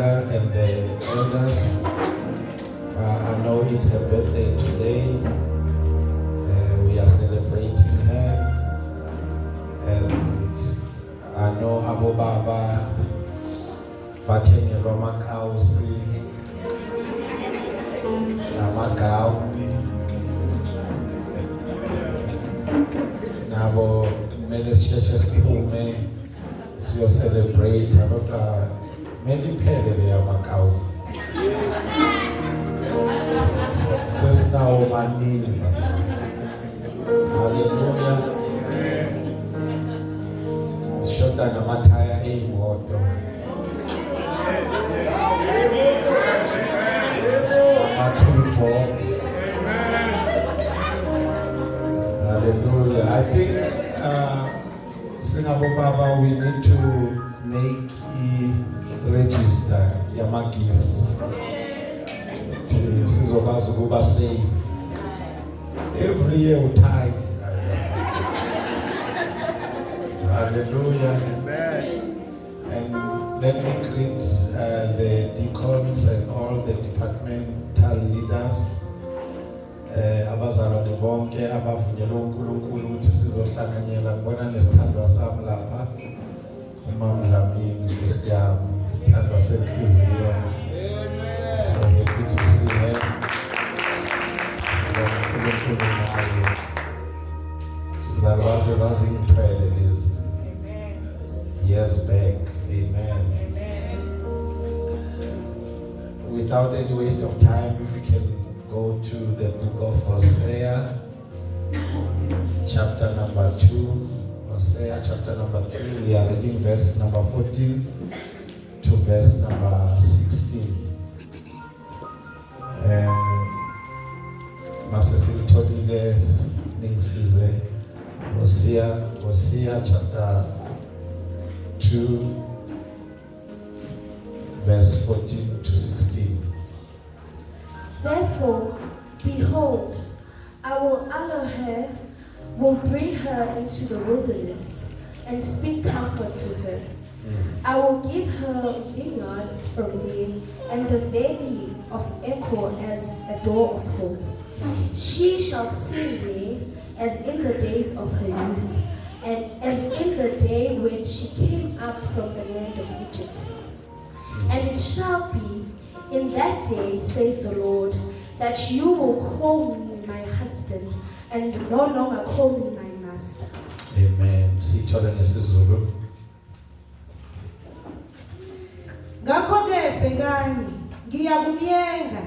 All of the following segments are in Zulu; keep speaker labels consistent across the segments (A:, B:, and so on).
A: Leah and the elders. I know it's her birthday today. We are celebrating her. And I know Abu Baba, Batenge Roma Kausi, Namagauni, Nabo, Medes churches people may celebrate about many pele ya makausi. Sesinawo maningi. Hallelujah. Shoda namathaya eyimoto. Toolbox. Hallelujah. I think Singapore Baba, we need to make a register yama gifts. Sizokwazi ukuba safe. Every year we tie. Hallelujah. And let me greet the deacons and all the departmental leaders. Abazalwane bonke abavunyelwe uNkulunkulu ukuthi sizohlanganyela. Ngibona nesithandwa sami lapha, uMama Dlamini, Nkosi yami, isithandwa senhliziyo. So happy to see her. uNkulunkulu naye. Izalwane zazingithwele lezi. Years back. Amen. Without any waste of time, if we can go to the book of Hosea, chapter number 2. Hosea chapter number 2. We are reading verse number 14 to verse number 16. Masesi Tolile Ningsize Hosea chapter 2 verse 14 to 16.
B: Therefore, behold, I will allow her, will bring her into the wilderness, and speak comfort to her. I will give her vineyards from there, and the valley of Echo as a door of hope. She shall sing there as in the days of her youth, and as in the day when she came up from the land of Egypt. And it shall be in that day, says the Lord, that you will call me my husband, and no longer call me my master.
A: Amen. Sithole ngesizulu.
C: Ngakho-ke bhekani, ngiyakumyenga,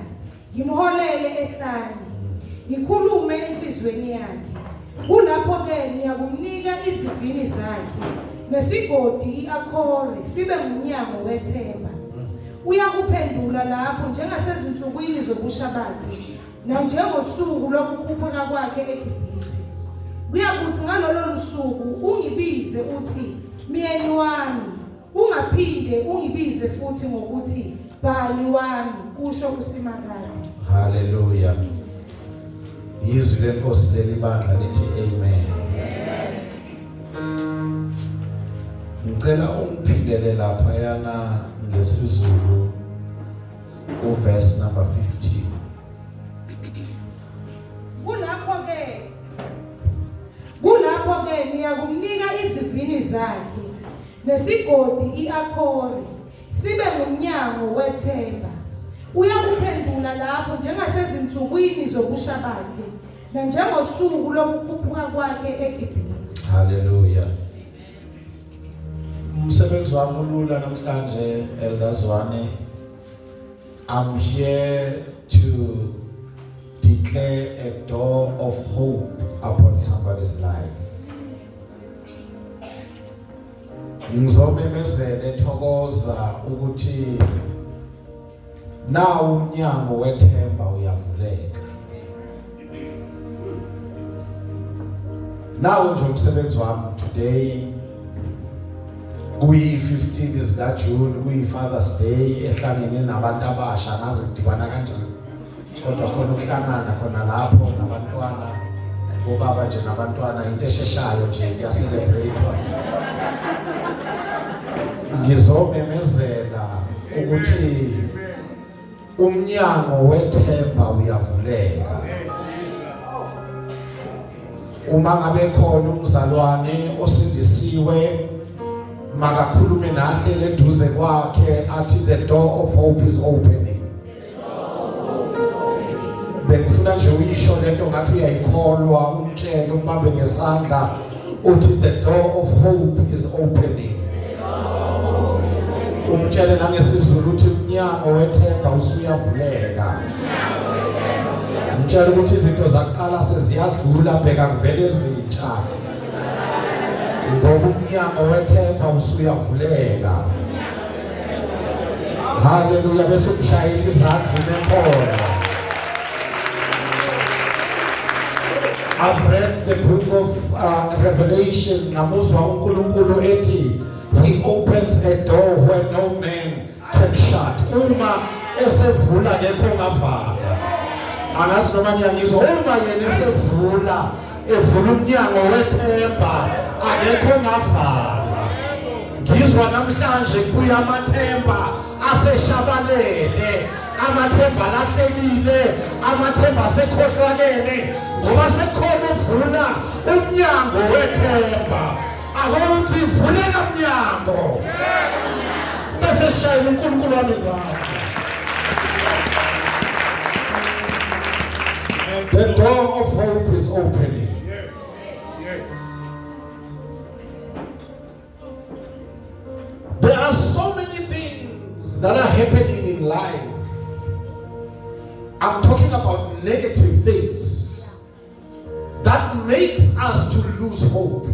C: ngimholele ehlane, ngikhulume enhlizweni yakhe. Kulapho-ke ngiyakumnika izivini zakhe, nesigodi i-akhore sibe ngumnyango wethemba. Uyakuphendula lapho njengasezinsukwini zobusha bakhe, nanjengosuku lokukhuphuka kwakhe eGibhithe. Kuyakuthi ngalolo suku ungibize uthi, myeni wami, ungaphinde ungibize futhi ngokuthi, bani wami, kusho uSimakade.
A: Hallelujah. Izwi lenkosi leli bandla lithi amen. Ngicela ungiphindele lapha yana ngesizulu uverse number 15.
C: Kulapho-ke niyakumnika izivini zakhe, nesigodi i-akhore sibe ngumnyango wethemba. Uyakuphendula lapho njengasezinsukwini zobusha bakhe, nanjengosuku lokukhuphuka kwakhe eGibhithe.
A: Hallelujah. Umsebenzi wami ulula namhlanje, Eldazwane. I'm here to declare a door of hope upon somebody's life. Ngizomemezela ethokoza ukuthi nawo umnyango wethemba uyavuleka. Nawo nje umsebenzi wami today kuyi-15 zikaJune, kuyi-Father's Day, ehlangene nabantu abasha, nazi kudibana kanjani. Kodwa khona ukuhlangana khona lapho nabantwana, obaba nje nabantwana, into esheshayo nje kuyacelebratewa. Ngizomemezela ukuthi umnyango wethemba uyavuleka. Uma ngabe khona umzalwane osindisiwe makakhulume nahle leduze kwakhe athi the door of hope is opening. Bengifuna nje uyisho lento ngathi uyayikholwa umtshele umbambe ngesandla uthi the door of hope is opening. Umtshele nangesizulu uthi umnyango wethemba usuyavuleka. Umtshele ukuthi izinto zakuqala seziyadlula bheka kuvele ezintsha. Ngoba umnyango wethemba usuyavuleka. Hallelujah. Bese umshayeli izandla nenkolo. I've read the book of Revelation. Namuzwa uNkulunkulu ethi he opens a door where no man can shut. Uma esevula ngekho ngavala. Angazi noma niyangizwa uma yena esevula evula umnyango wethemba akekho ngavala. Ngizwa namhlanje kuya amathemba aseshabalele, amathemba lahlekile, amathemba asekhohlakele ngoba sekhona uvula umnyango wethemba. Akuthi vulela umnyango bese sishayela uNkulunkulu wami izandla. The door of hope is opening. There are so many things that are happening in life. I'm talking about negative things that makes us to lose hope.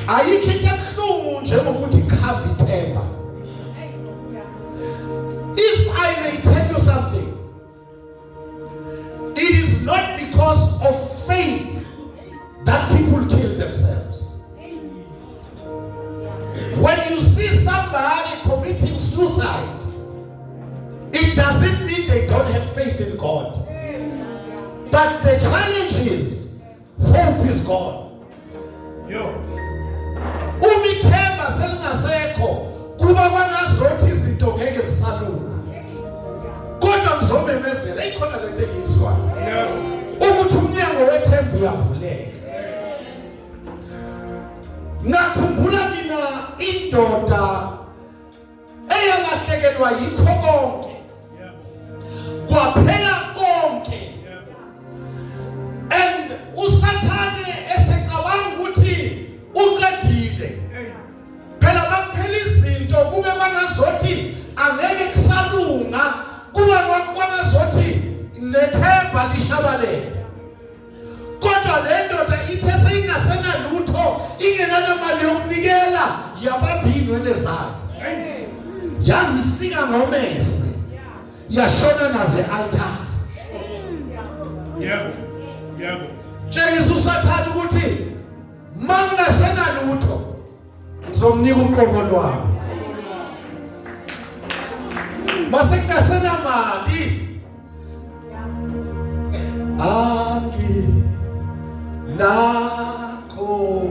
A: Ayikho into ebuhlungu njengokuthi khamba ithemba. If I may tell you something, it is not because of faith that people kill themselves. When you see somebody committing suicide, it doesn't mean they don't have faith in God. But the challenge is, hope is gone. Umithemba selingasekho kuba kwanazothi izinto ngeke zisalunga. Kodwa ngizomemezela ikhona lento engizwa. Ukuthi umnyango wethemba uyavuleka. Ngakhumbula mina indoda eyalahlekelwa yikho konke. Kwaphela konke. And usathane esecabanga ukuthi uqedile. Phela makuphela izinto kube kwangazothi angeke kusalunga, kuba kwangazothi nethemba lishabalele. Kodwa le ndoda ithe seyingasena lutho, ingenana mali yokunikela, yabamba inwele zayo. Yazisika ngomese. Yashona naze altar. Yebo. Jesu usathana ukuthi mangasena lutho ngizomnika uqobo lwami. Mase kungasena mali angi nakho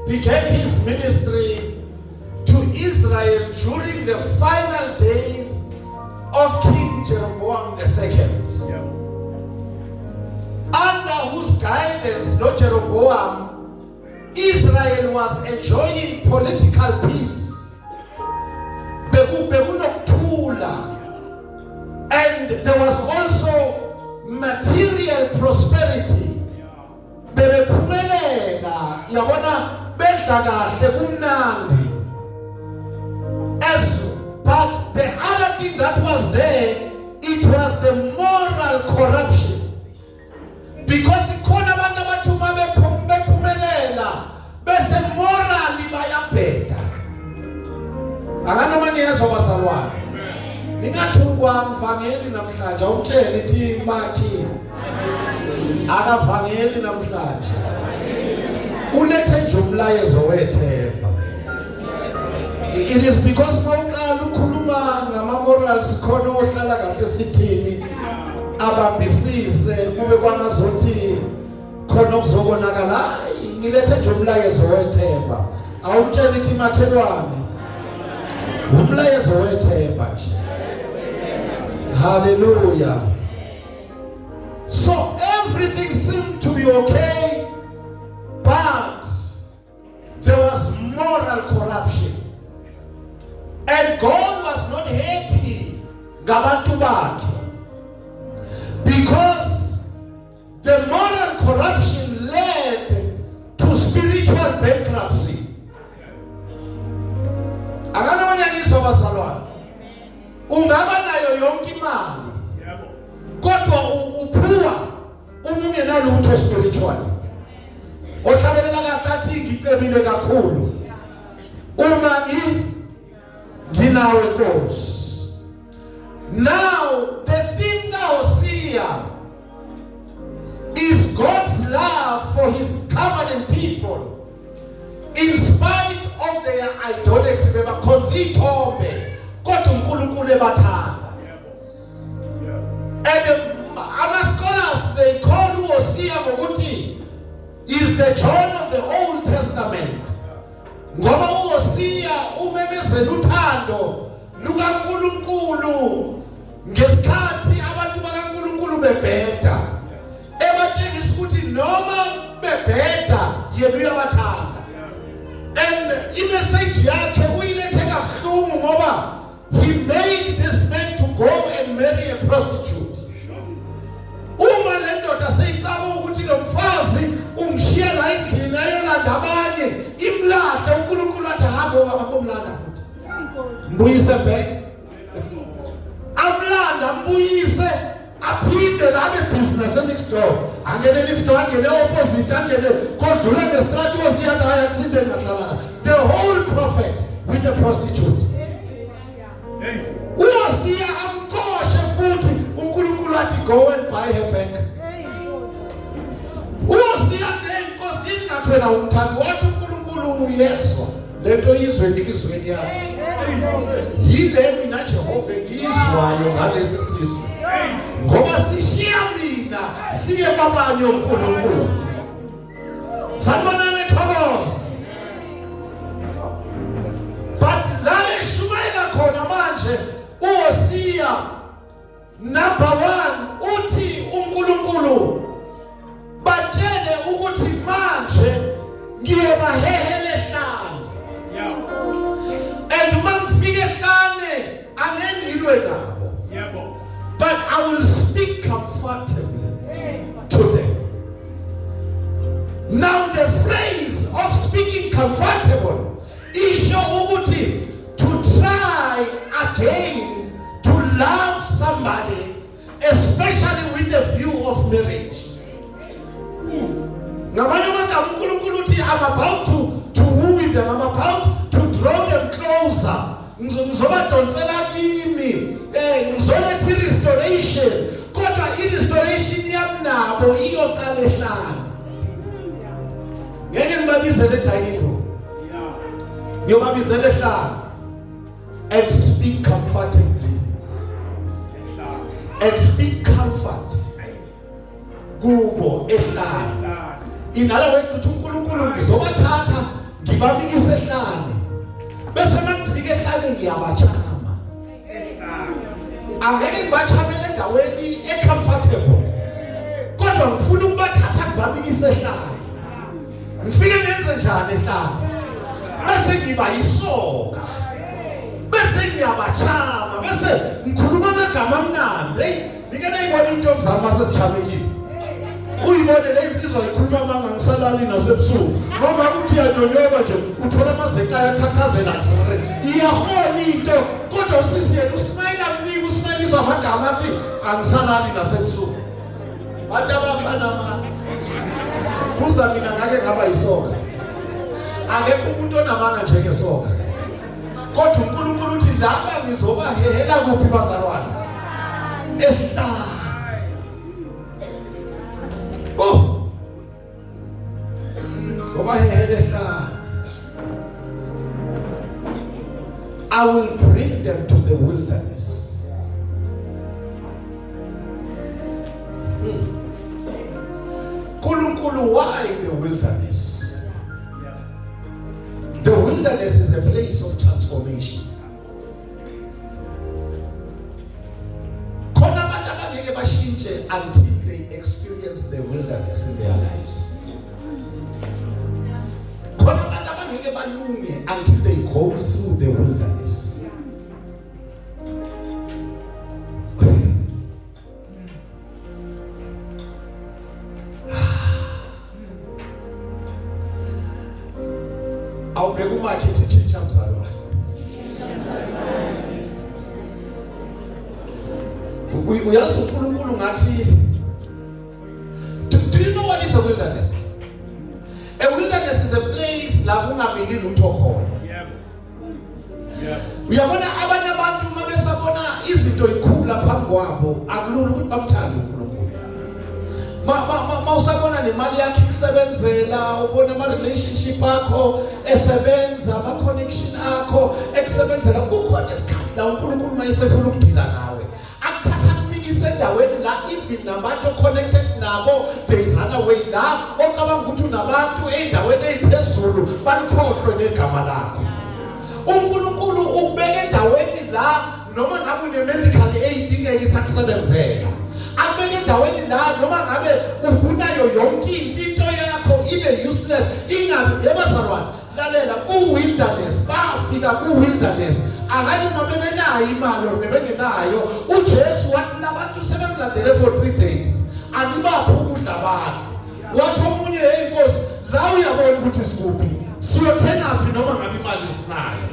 A: began his ministry to Israel during the final days of King Jeroboam II. Under whose guidance, Lord Jeroboam, Israel was enjoying political peace. And there was also material prosperity. Bebephumelela yabona bedla kahle kumnandi was there, it was the moral corruption. Because ikhona abantu abathuma bephumelela bese morally bayabheda. Akanoma niyezwa bazalwane. Ningathukwa mvangeli namhlanje umtshele ithi makhi akavangeli namhlanje. Ulethe nje umlayezo wethemba. It is because mawuqala ukhuluma ngama-morals khona ohlala kahle sithini abambisise kube kwangazothi khona okuzokonakala. Hayi ngilethe nje umlayezo wethemba. Awumtshela ithi makhelwane umlayezo wethemba nje. Hallelujah. So everything seemed to be okay, but there was moral corruption. And God was not happy ngabantu bakhe because the moral corruption led to spiritual bankruptcy. Akanona ngizo bazalwane. Ungaba nayo yonke imali kodwa uphuwa umunye nalutho spiritually. Ohlabelela kahlathi ngicebile kakhulu. Uma nginawe Nkosi. Now the thing now here is God's love for his covenant people. In spite of their idolatry, bebakhonza ithombe kodwa uNkulunkulu ebathanda. And ama-scholars they call uHosea ngokuthi is the John of the Old Testament. Ngoba uHosea umemezela uthando lukaNkulunkulu ngesikhathi abantu bakaNkulunkulu bebheda. Ebatshengisa ukuthi noma bebheda yena uyabathanda. And imessage yakhe uyilethe kabuhlungu ngoba he made this man to go and marry a prostitute. Uma le ndoda seyicaba ukuthi lo mfazi ungishiya la endlini ayolanda abanye imlahle uNkulunkulu athi hambe abomlanda futhi. Mbuyise back. Amlanda mbuyise aphinde labe business next door. Angene next door angene opposite angene kodlula ngestrato osiyatha haya accident ngahlala. The whole prophet with the prostitute. uHosea amqoshe futhi uNkulunkulu athi go and buy her back. uHosea enkosi ingathwena umthandi wathi uNkulunkulu uyezwa lento izwe enhlizweni yakho. Yile mina Jehova ngizwayo ngalesi sizwe. Ngoba sishiya mina siye kwabanye uNkulunkulu. Sanibonani thokoza. But la eshumayela khona manje uHosea number 1 uthi uNkulunkulu batshele ukuthi manje ngiyobahehela ehlane. And mangifike ehlane angengilwe nabo. But I will speak comfortably to them. Now the phrase of speaking comfortable is ukuthi to try again to love somebody, especially with the view of marriage. Ngamanye amagama uNkulunkulu uthi I'm about to woo with them, I'm about to draw them closer. Ngizobadonsela kimi, ngizoletha restoration. Kodwa i-restoration yamnabo iyoqala ehlane. Ngeke ngibabizele dining room. Ngiyobabizela ehlane and speak comfortably. And speak comfort. Kubo ehlane. Indala wethu uthi uNkulunkulu ngizobathatha ngibamikise ehlane. Bese mangifike ehlane ngiyabachama. Angeke ngibachamele endaweni ecomfortable. Kodwa ngifuna ukubathatha ngibamikise ehlane. Ngifike ngenze njani ehlane? Bese ngiba yisoka. Bese ngiyabachama, bese ngikhuluma amagama amnandi. Ngike nayibona intombi zami asesichamekile. Uyibone le insizwa ikhuluma manga ngisalali nasebusuku. Noma uthi yadonyoba nje uthola amazeka ayakhathazela. Iyahona into kodwa usisi yena uSmayila mningi uSmayilizwa amagama athi angisalali nasebusuku bantu abafana mama buza mina ngake ngaba yisoka akekho umuntu onamanga njengesoka kodwa uNkulunkulu uthi laba ngizobahehela kuphi bazalwane ehlane zobahehela ehlane. I will bring them to the wilderness. Nkulunkulu, why the wilderness? The wilderness is a place of transformation. Khona abantu abangeke bashintshe until they experience the wilderness in their lives. Khona abantu abangeke balunge until they go through the wilderness. Awubheka umarket itshintsha mzalwane. Uyazi uNkulunkulu ngathi, do you know what is a wilderness? A wilderness is a place la kungamili lutho khona. Uyabona abanye abantu uma besabona izinto ikhula phambi kwabo akulula ukuthi bamthande uNkulunkulu. Usabona nemali yakhe ikusebenzela, ubona ama relationship akho esebenza, ama connection akho ekusebenzela, kukhona isikhathi la uNkulunkulu mayesefuna ukudila nawe akuthatha kumikise endaweni la even nabantu connected nabo they run away la ocabanga ukuthi unabantu endaweni eziphezulu balikhohlwe negama lakho. uNkulunkulu ukubeka endaweni la noma ngabe une medical aid ingeke isakusebenzela, akubeka endaweni la noma ngabe ubunayo yonke into yakho ibe useless ingabe yebazalwane. Lalela ku wilderness, bafika ku wilderness akanye noma bebenayo imali bebengenayo. uJesu wathi labantu sebemlandele for 3 days anibaphi ukudla bakhe. Wathi omunye inkosi la uyabona ukuthi sikuphi siyothenga phi noma ngabe imali sinayo.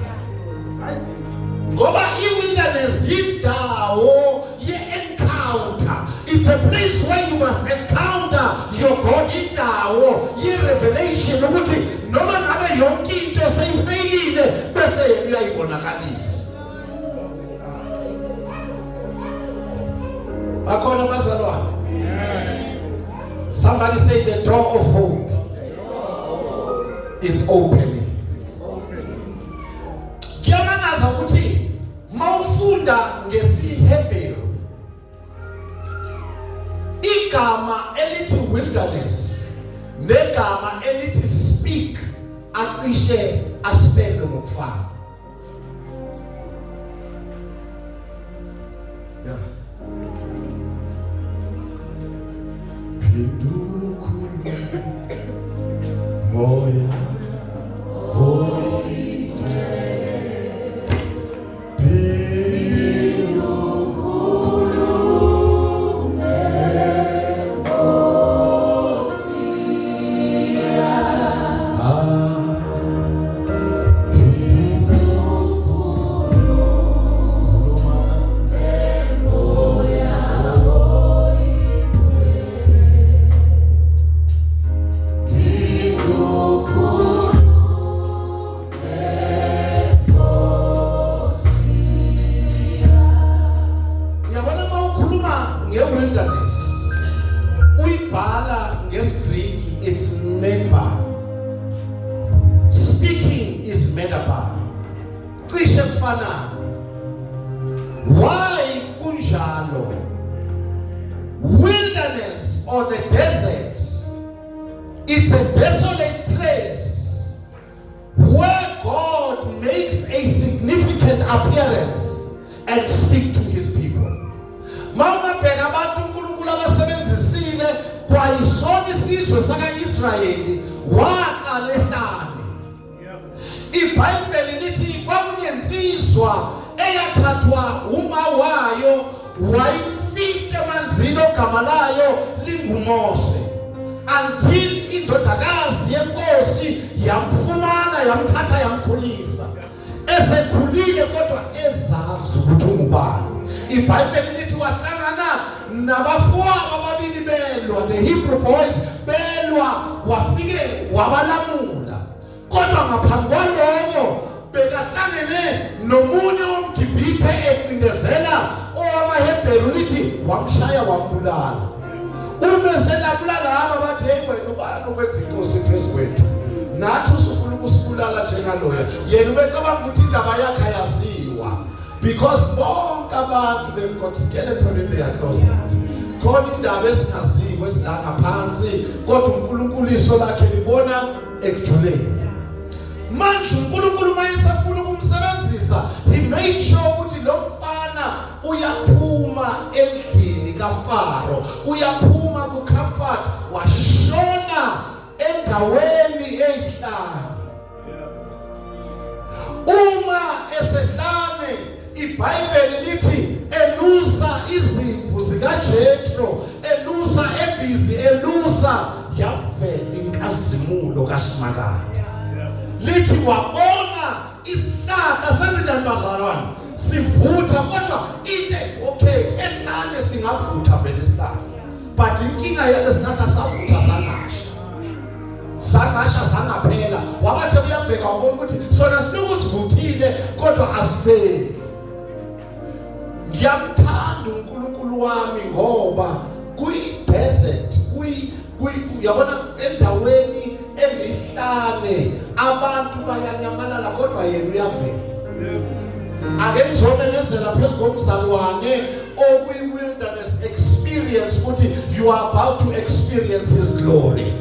A: Ngoba i-wilderness yindawo ye-encounter. It's a place where you must encounter your God. Indawo ye-revelation ukuthi noma ngabe yonke into seyifeyilile bese uyayibonakalisa. Bakhona bazalwane. Somebody say the door of hope is opening. Kuyamanaza ukuthi mawufunda ngesiHebheru igama elithi wilderness negama elithi speak acishe asiphelwe ngokufana. Yeah. Pindukhulu moya Why kunjalo? Wilderness or the desert, it's a desolate place where God makes a significant appearance and speak to his people. Mama bheka abantu uNkulunkulu abasebenzisile kwayisona isizwe sakaIsrayeli waqala ehlane. iBhayibheli lithi kwakunensizwa eyathathwa uma wayo wayifihla emanzini ogama layo linguMose until indodakazi yenkosi yamfumana yamthatha yamkhulisa. Esekhulile kodwa ezazi iBhayibheli lithi wahlangana nabafowabo ababili belwa, the Hebrew boys belwa, wafike wabalamula. Kodwa ngaphambi kwaloko bekahlangene nomunye womGibhithe encindezela owamaHebheru lithi wamshaya wambulala. Uma selabulala aba bathi hey wena ubani ukwenza inkosi phezukwethu, nathi usufuna ukusibulala njengaloya. Yena ubecabanga ukuthi indaba yakhe ayaziwa, because bonke abantu they've got skeleton in their closet. Khona indaba esingaziwa esilanga phansi, kodwa uNkulunkulu iso lakhe libona ekujuleni. Manje uNkulunkulu mayesafuna ukumsebenzisa, he made sure ukuthi lo mfana uyaphuma endlini kaFaro, uyaphuma kuComfort, washona endaweni eyihlane. Uma esedlame, iBhayibheli lithi elusa izimvu zikaJethro, elusa ebhizi, elusa yavela inkazimulo kaSimakade. Lithi wabona isihlahla senze njani bazalwane, sivutha, kodwa into okay ehlane singavutha vele isihlahla, but inkinga yalesihlahla savutha sangasha sangaphela. Wabathe uyabheka wabona ukuthi sona siloku sivuthile kodwa asibeli. Ngiyamthanda uNkulunkulu wami ngoba kuyi-desert, yabona endaweni engihlane abantu bayanyamalala kodwa yena uyavela. Ake ngizomemezela phezu komzalwane okuyi-wilderness experience ukuthi you are about to experience his glory.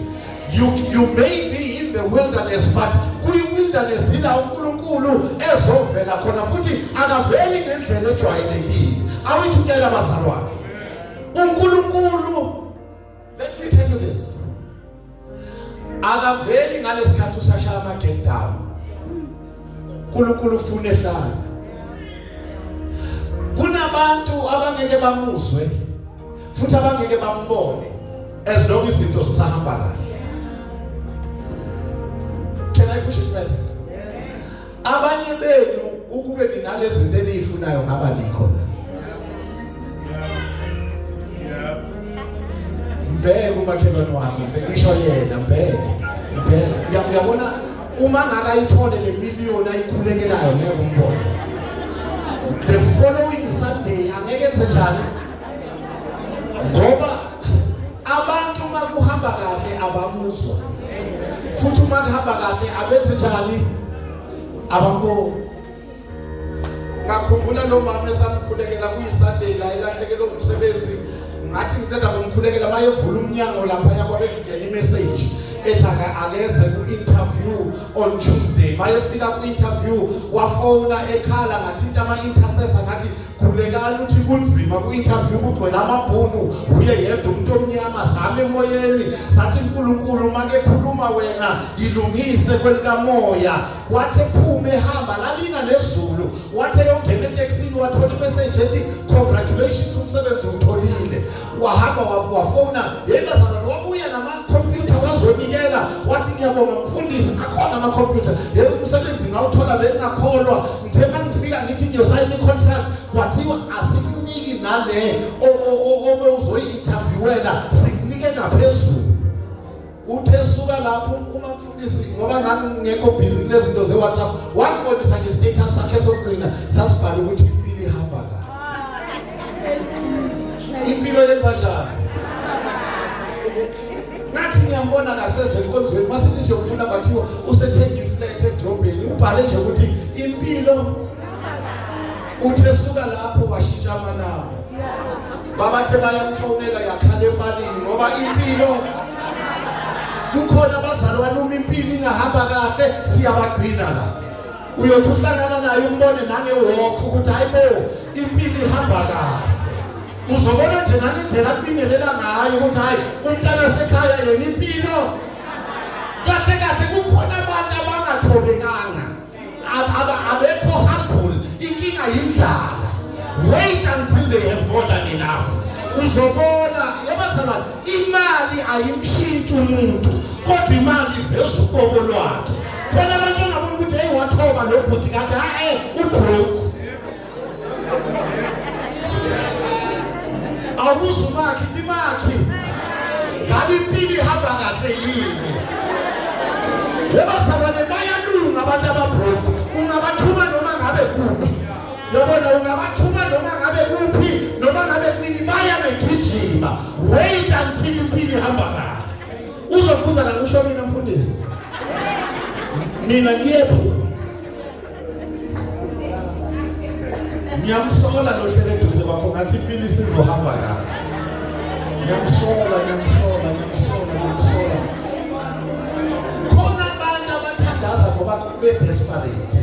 A: You may be in the wilderness, but kuyi-wilderness ila uNkulunkulu ezovela khona, futhi akaveli ngendlela ejwayelekile. Are we together bazalwane? uNkulunkulu, let me tell you this, akaveli ngalesikhathi usashaya amagate down. uNkulunkulu ufuna ehlala. Kunabantu abangeke bamuzwe futhi abangeke bambone as long as izinto zisahamba kahle. Can I push it further? Abanye benu ukube ninalezi zinto enizifunayo ngaba likho. Mbheke umakhelwane wami, ngisho yena mbheke. Uyabona uma ngakayithole le million ayikhulekelayo ngeke umbone. The following Sunday angeke enze njani? Ngoba abantu makuhamba kahle abamuzwa. Futhi uma kuhamba kahle abenze njani? Abambo. Ngakhumbula lo mama esamkhulekela kuyiSunday la ilahlekelo umsebenzi, ngathi ngithatha bomkhulekela bayevula umnyango lapha yakwabe ngene imessage ethi akeze ku-interview on Tuesday. Bayefika ku-interview wafona ekhala ngathinta ama-intercessor ngathi khulekani uthi kunzima ku-interview ukuthi wena amabhunu uye yedwa umuntu omnyama sami emoyeni sathi uNkulunkulu make khuluma wena ilungise kwelikamoya. Wathi ephuma ehamba lalina nezulu, wathi yongena etekisini wathola imessage ethi congratulations umsebenzi utholile. Wahamba wafona yena wabuya nama-computer wazonikela, wathi ngiyabonga mfundisi akhona ama-computer umsebenzi ngawuthola bengakholwa. Ngithe mangifika ngithi ngiyosayina i-contract kwathiwa asikuniki nale obewuzoyi-interviewela, sikunike ngaphezulu. Uthe suka lapho uma mfundisi ngoba ngangekho busy kulezi zinto ze-WhatsApp, wangibonisa nje status sakhe sokugcina sasibhala ukuthi impilo ihamba kahle. Impilo yenza njani? Nathi ngiyambona ngaseze enkonzweni masithi siyofuna bathiwa usethenga iflat edrobheni, ubhale nje ukuthi impilo. Uthe suka lapho washintsha amanamba. Babathe bayamfonela yakhala empalini ngoba impilo. Kukhona abazalwane uma impilo ingahamba kahle siyabagcina la. Uyothi uhlangana naye umbone nangewalk ukuthi hayibo impilo ihamba kahle. Uzobona nje nangendlela kubingelela ngayo ukuthi hayi umntana sekhaya yena impilo kahle kahle. Kukhona abantu abangathobekanga, abekho humble, inkinga yindlala. Wait until they have more than enough. Uzobona yabazalwane imali ayimshintshi umuntu kodwa imali iveza uqobo lwakhe. Khona abantu ngabona ukuthi hey wathoba lo bhuti kanti ubroke. uyabona ungabathuma noma ngabe kuphi noma ngabe kunini baya begijima. Wait until impilo ihamba kahle. Uzobuza la kusho mina mfundisi. Mina ngiyephi? Ngiyamsola lo hlele eduze kwakho ngathi impilo isizohamba kahle. Ngiyamsola. Khona abantu abathandaza ngoba be desperate.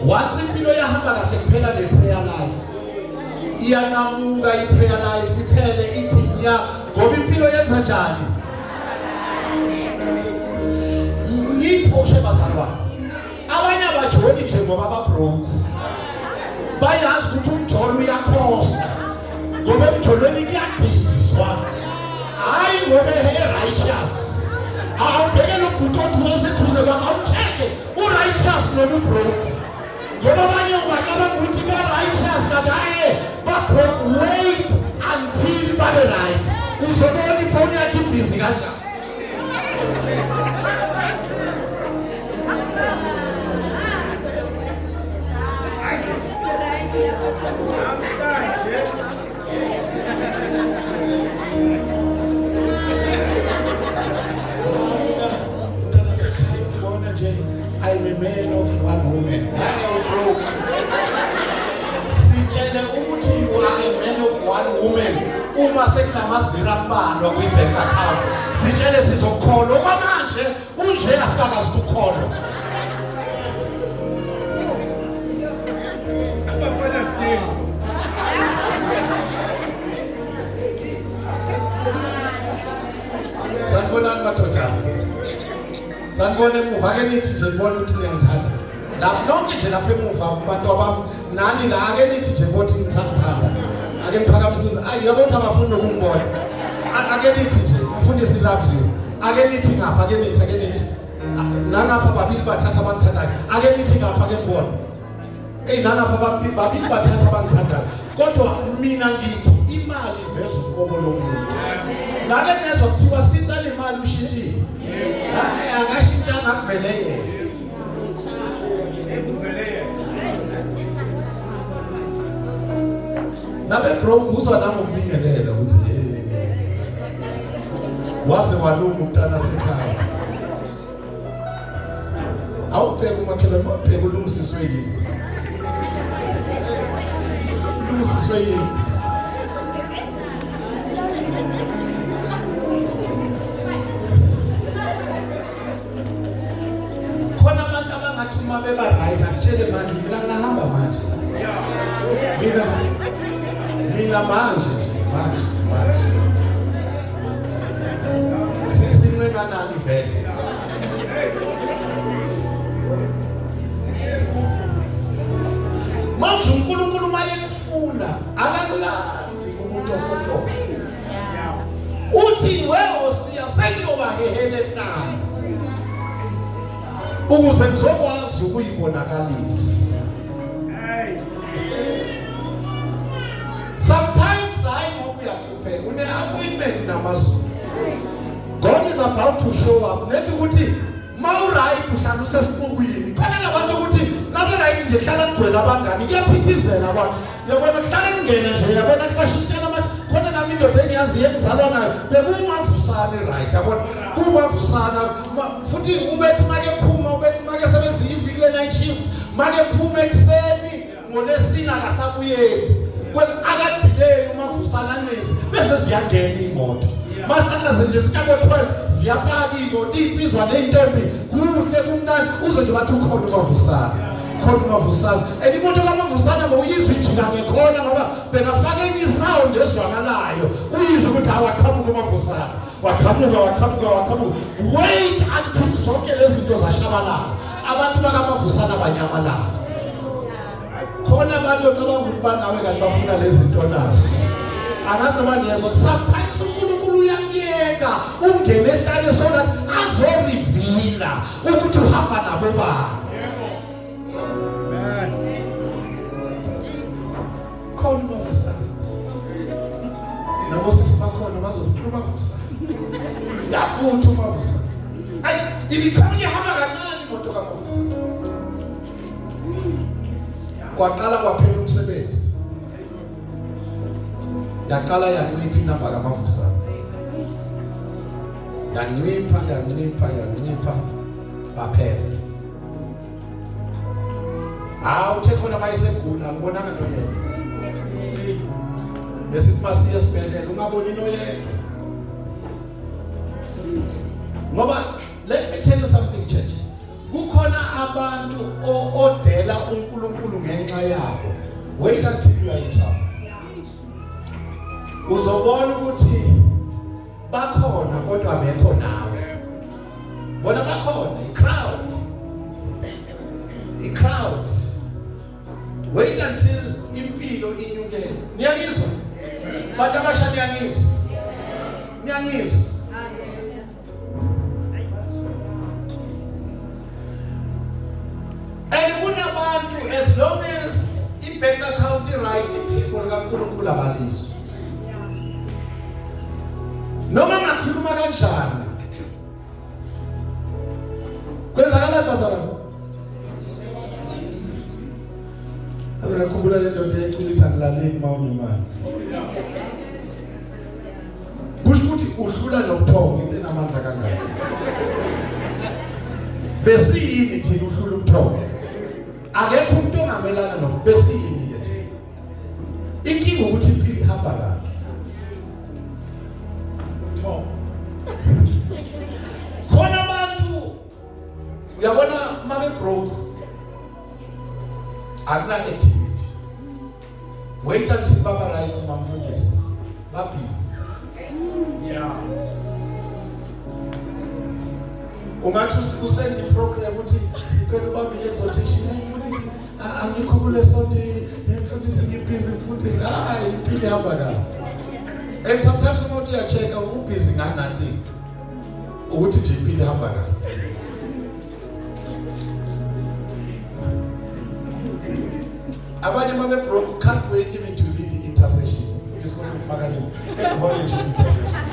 A: Once impilo yahamba kahle kuphela le prayer life. Iyanqamuka i prayer life iphele ithi nya ngoba impilo yenza njani? Ngiphoshe bazalwane. Abanye abajoli nje ngoba babroke. Bayazi ukuthi umjolo uyakhosta. Ngoba emjolweni kuyadizwa. Hayi ngoba righteous. Awubheke lo bhuti othi waseduze kwakho awucheke u-righteous noma u-broke. Ngoba abanye ungacabanga ukuthi ba-righteous kanti hayi ba-broke. Wait until babe-right. Uzobona ifoni yakho ibhizi kanjani. I'm a man of one woman. Sitshele ukuthi you are a man of one woman. Uma sekunamazira ambalwa kwi-bank account, sitshele sizokholwa okwamanje unje asikakazi ukukholwa. Sanibonani madoda. Sanibona emuva ake nithi nje ngibona ukuthi ngiyangithanda. Lapho lonke nje lapha emuva abantu abami nani la ake nithi nje ukuthi ngithanda. Ake niphakamisile. Ayi yabo ukuthi abafuni ukungibona. Ake nithi nje umfundisi loves you. Ake nithi ngapha ake nithi. Nangapha babili bathatha abangithandayo. Ake nithi ngapha ake ngibona. Nangapha babili bathatha abangithandayo. Kodwa mina ngithi imali iveza uqobo lomuntu. Ngake nezwa kuthiwa sitsa nemali ushintshile. Angashintshanga kuvele yena. Nabe bro uzwa nami ukubingelela ukuthi waze walunga umntana sekhaya. Awubheka umakhelwane wabheka ulungisiswe yini. Ulungisiswe yini. Uma beba right akutshele manje mina ngahamba manje. Mina manje. Sisincenga nani vele. Manje uNkulunkulu mayekufuna akakulandi kumuntu ofoto. Uthi wewe siya sekuyoba hehele ehlala. Ukuze ngizokwazi ukuyibonakalisa. Sometimes hayi ngoba uyahlupheka une-appointment namazulu. God is about to show up. Nethi ukuthi mawuright uhlala usesiqukwini. Khona labantu ukuthi ngabe right nje hlala kugcwele abangani kuyaphithizela abantu. Yabona kuhlala kungena nje yabona kubashintshana manje khona nami indoda engiyaziyo emzalwa nayo bekungavusana right yabona kungavusana futhi ubethi make phuma ubethi make sebenza iviki le night shift make phuma ekseni ngolesina akasabuyeli akadilei umavusana ngezi bese ziyangena imoto mathandaze nje sikabo 12 ziyapaka imoto insizwa neintombi kuhle kumnandi uzothi bathi ukhona umavusana khona umavusana imoto kamavusana ngiyizwe ijika ngekhona ngoba bengafaka enye sound ezwakalayo uyizwe ukuthi awaqhamuka umavusana waqhamuka wait until zonke lezi zinto zashabalala abantu bakamavusana banyamalala khona abantu ocabanga ukuthi banawe kanti bafuna lezi zinto nazo angazi noma niyezwa sometimes uNkulunkulu uyamyeka ungene ehlane so that azorivila ukuthi uhamba nabo bani. Khona umavusana nabo sisi bakhona bazofuna umavusana yafutha umavusana ayi ibikhanya ihamba kancane imoto kamavusana kwaqala kwaphela umsebenzi. Yaqala yancipha inamba kaMavusana. Yancipha baphela. Uthe khona mayisegula ngibonanga noyedwa. Besithi masiye esibhedlela ungaboni noyedwa. Ngoba let me tell you something, church. Kukhona abantu odela uNkulunkulu ngenxa yabo. Wait until you are in trouble. Uzobona ukuthi bakhona kodwa abekho nawe. Bona bakhona i-crowd. Wait until impilo inyuke. Niyangizwa? Bantu abasha niyangizwa? Niyangizwa? And kunabantu, as long as i-bank account right, people kaNkulunkulu abalizwa. Noma ngakhuluma kanjani. Kwenzakala bazalwane. Azakhumbula le ndoda eyicula ithi angilaleli mawunemali. Kusho ukuthi uhlula nobuthongo into enamandla kangaka. Besiyini thina uhlula ubuthongo? Akekho umuntu ongamelana nobu. Besiyini ke thina? Inkinga ukuthi impilo ihamba kahle. Khona abantu uyabona mabe broke akuna activity. Wait until baba right mamfundisi babhizi. Ungathi usend program uthi sicela ubaba exhortation mfundisi angikho kule Sunday mfundisi ngibhizi mfundisi impilo ihamba kahle. And sometimes umuntu uyacheka ubhizi nganathi ukuthi nje impilo ihamba kahle. Abanye mabe broke can't wait even to lead the intercession. Mfundisi kumfaka nini? Encourage intercession.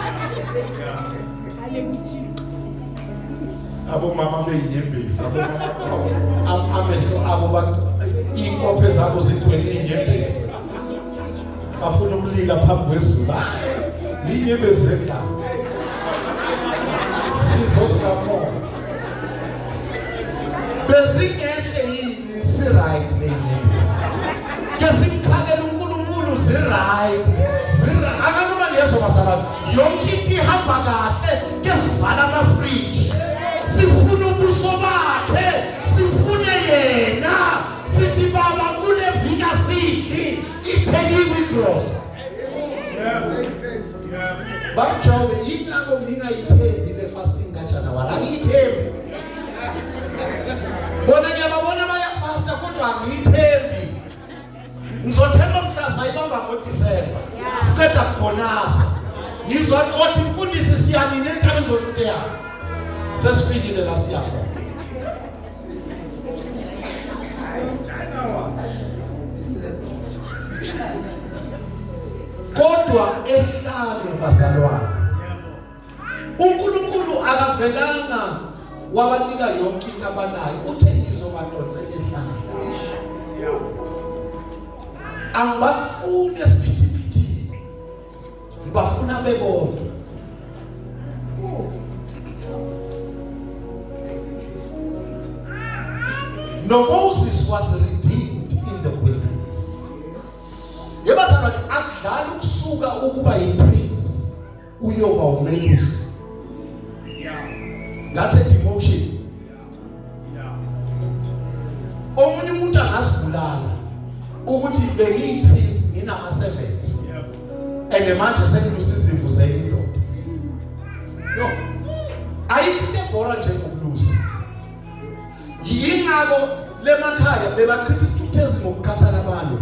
A: Abo mama beyinyembezi, abo mama amehlo abo bantu inkophe zabo zigcwele inyembezi. Bafuna ukulila phambi kwezulu. Inyembezi zekla. Sizo sikamo. Bezingehle yini si right le inyembezi. Ke simkhalela uNkulunkulu si right. Akanoma lezo basala yonke into ihamba kahle ke sivala ama fridge. Sifuna ubuso bakhe, sifune yena. Sithi baba kule vika sithi itheliwe cross. Bajobe ingako ngingayithembi le fasting kanjani wala ngiyithembi. Bona ngiyababona baya fasta kodwa angiyithembi. Ngizothemba mhla sayibamba ngoDisemba. Siqeda kubonasa. Ngizwa ukuthi mfundisi siyani nentaba enzoshuthe yakho. Sesifikile la siya khona. Kodwa ehlale bazalwane. uNkulunkulu akavelanga wabanika yonke into abanayo. Uthe ngizobadonsela ehlala. Angibafuni esiphithiphithi. Ngibafuna bebodwa. No, Moses was redeemed in the wilderness. Yebazalwane akudlala ukusuka ukuba yiprince uyoba umelusi. That's a demotion. Omunye umuntu angazibulala ukuthi bengiyiprince nginama servants. And manje sengilusa izimvu zeyindoda. No. Ayikho into ebhora njengokulusa. Yingako lemakhaya bebaqhitha isithukuthezi ngokukhathana abantu.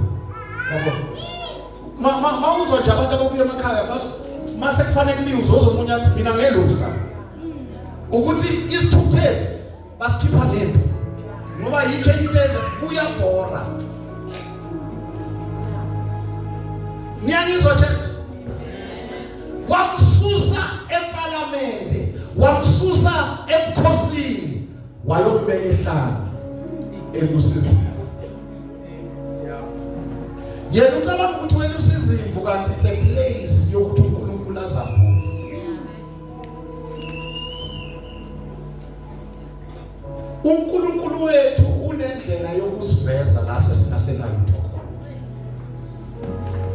A: Yabo. Mawuzwa nje abantu ababuya emakhaya mase kufanele kuliwe uzomunye athi mina ngelusa. Ukuthi isithukuthezi basikhipha ngento. Ngoba yikho into enza kuyabhora. Niyangizwa church? Wamsusa eParliament, wamsusa ebukhosini. Wayombeka ehlala ekusizini. yena ucabanga ukuthi wena usizimvu kanti it's a place yokuthi uNkulunkulu azabule. uNkulunkulu wethu unendlela yokusiveza la sesingasenalutho khona.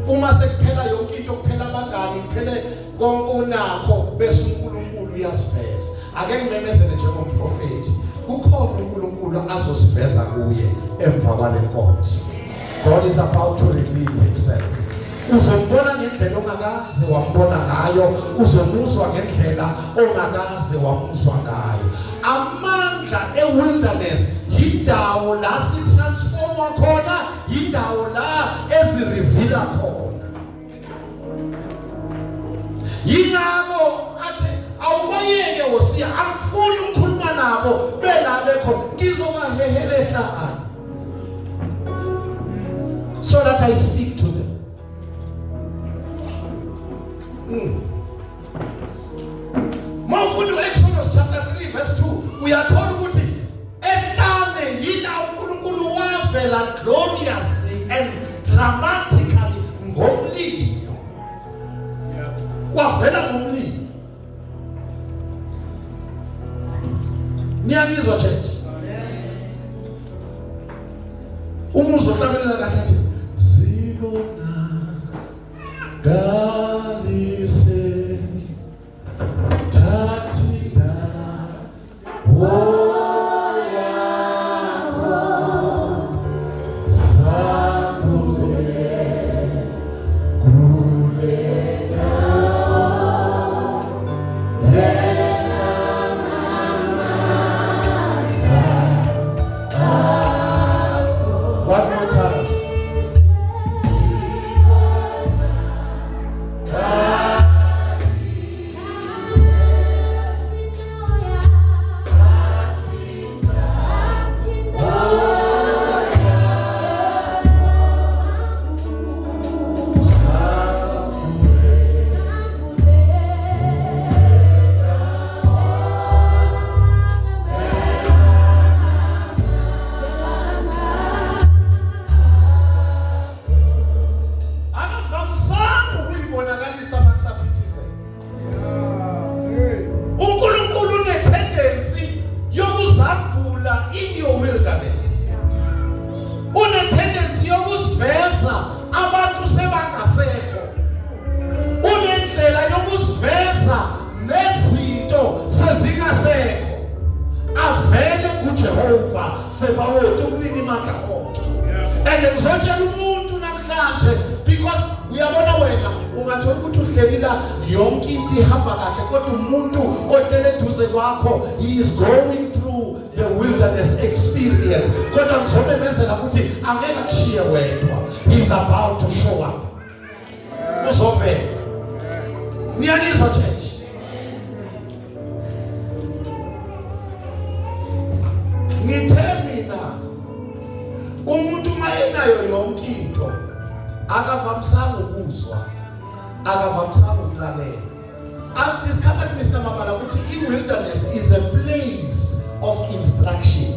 A: Uma sekuphela yonke into, kuphela abangani, kuphele konke onakho, bese uNkulunkulu uyasiveza. Ake ngimemezele njengomprofeti, kukhona uNkulunkulu azosiveza kuye emva kwale nkonzo. God is about to reveal himself. Uzombona ngendlela ongakaze wambona ngayo, uzomuzwa ngendlela ongakaze wamuzwa ngayo. Amandla ewilderness yindawo la sitransformwa khona, yindawo la ezirevela khona. Yingakho athi awubayeke wosiya, angifuni ukukhuluma nabo bela bekhona, ngizobahehelela so that I speak to them. Mawufundi Exodus chapter 3 verse 2, we are told ukuthi ehlane yila uNkulunkulu wavela gloriously and dramatically ngomlilo. Wavela ngomlilo. Niyangizwa church? Umuzi ohlabelela kahle athi sibona galise tatina woyako sabule kulena one more time. He is going through the wilderness experience. He's about to show up. Niyangizwa church? Ngithe mina umuntu mayenayo yonke into akavamisanga ukuzwa, akavamisanga ukulalela. I've discovered, Mr. Mabala, ukuthi wilderness is a place of instruction.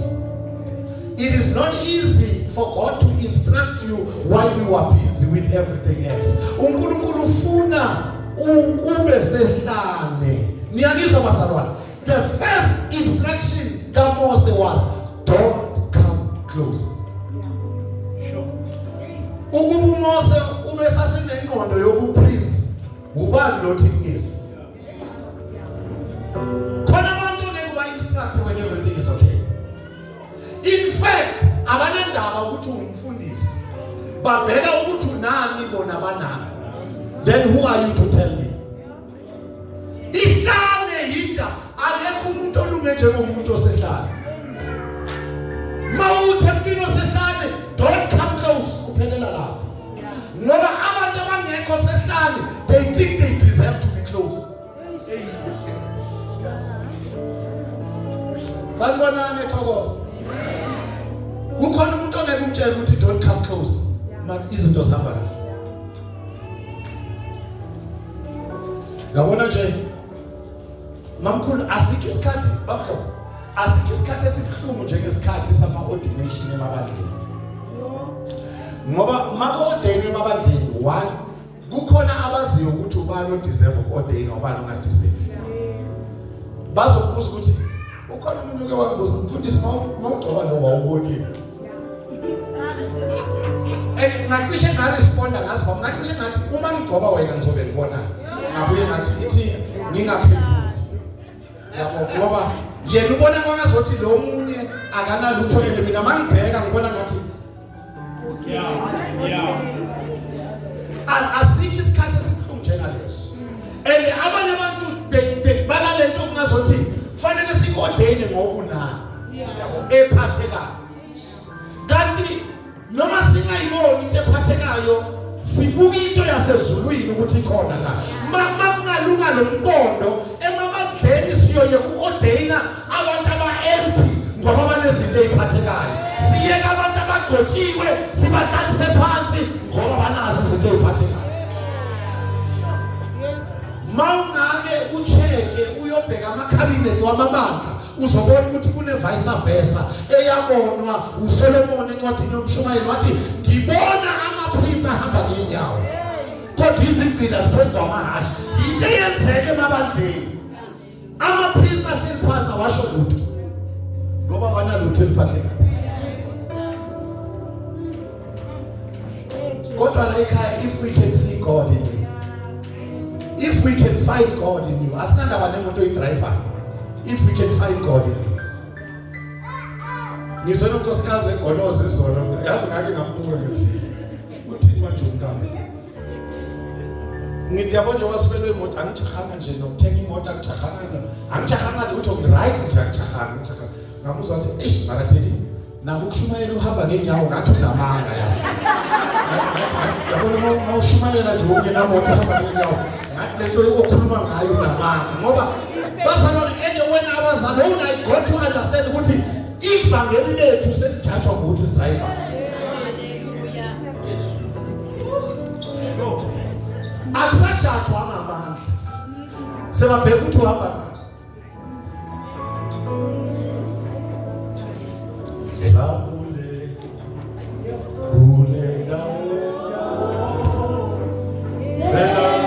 A: It is not easy for God to instruct you while you are busy with everything else. uNkulunkulu ufuna ube sehlane. Niyangizwa bazalwane? The first instruction kaMose was, don't come closer. Ukuba uMose ube sasenengqondo yobuprince, ubani lothi yes. When everything is okay. In fact, abanendaba ukuthi umfundisi babheka ukuthi unani bona banani. Then who are you to tell me? Ihlane yinda akekho umuntu olunge njengomuntu osehlane. Mawuthi empilo sehlane, don't come close, kuphelela lapho. Ngoba abantu abangekho sehlane, they think they deserve to be close. Sanibonani Thokoza. Kukhona umuntu ongeke umtshele ukuthi don't come close. Manje izinto zihamba kahle. Ngabona nje mamkhulu asikho isikhathi babhlo. Asikho isikhathi esibuhlungu njengesikhathi sama ordination emabandleni. Ngoba mako ordain one, kukhona abaziyo ukuthi ubani odeserve ukordain nobani ongadeserve. Bazokubuza ukuthi ukhona umuntu ke wakubuza mfundisi mawugcoba lo wawubonile. Ngacishe ngaresponda ngazi ngoba ngacishe ngathi uma ngigcoba wena ngizobe ngibona. Ngabuye ngathi ithi ngingaphenduli. Yabo ngoba yena ubona kwangazothi lo munye akanalutho yena mina mangibheka ngibona ngathi asikho isikhathi esibuhlungu njengaleso. And abanye abantu banalento kungazothi kufanele sikodene ngobunani ephathekayo. Kanti noma singayiboni into ephathekayo sibuka into yasezulwini ukuthi ikhona la. Makungalunga lomqondo emabandleni siyoye kuordaina abantu aba-empty ngoba banezinto eziphathekayo. Siyeka abantu abagcotshiwe sibahlalise phansi ngoba banazo izinto eziphathekayo. Mawungake ucheke uyobheka amakhabinethi wamabandla uzobona ukuthi kune vice versa eyabonwa uSolomon encwadini yomshumayeli wathi ngibona amaprince ahamba ngenyawo kodwa izigcina ziphezu kwamahashi. Into eyenzeke emabandleni amaprince ahleli phansi awasho lutho ngoba banalutho eliphathekayo. Kodwa la ekhaya, if we can see God in you, if we can find God in you, asinandaba nemoto oyidriver, if we can find God in you. Ngizona unkosikazi egoloza izolo, yazi ngake ngambuka ngithi uthini manje umntana. Ngithi yabo nje wasibelwe imoto angijahanga nje nokuthenga imoto angijahanga ukuthi ngiright nje angijahanga. Ngamuzwa ukuthi eish marateli nabo kushumayela uhamba ngenyawo ngathi unamanga yazi. Yabona mawushumayela nje ungenamoto uhamba ngenyawo ngathi lento yokukhuluma ngayo unamanga ngoba bazalwane and when I was alone I got to understand ukuthi ivangeli lethu selijajwa ngokuthi sidriver. Akusajajwa ngamandla sebabheka ukuthi uhamba ngani. Sabule kule ndawo vela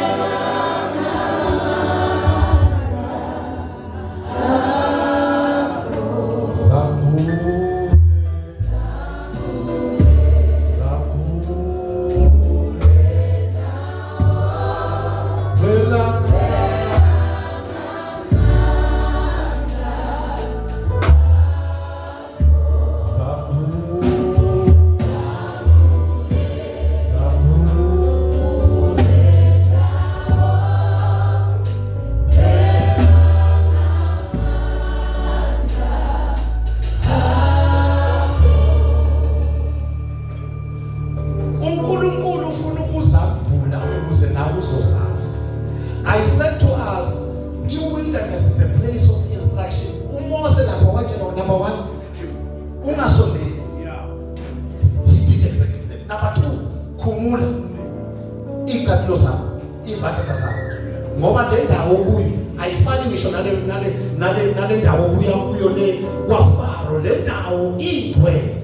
A: nale ndawo buya kuyo le kwaFaro le ndawo indwe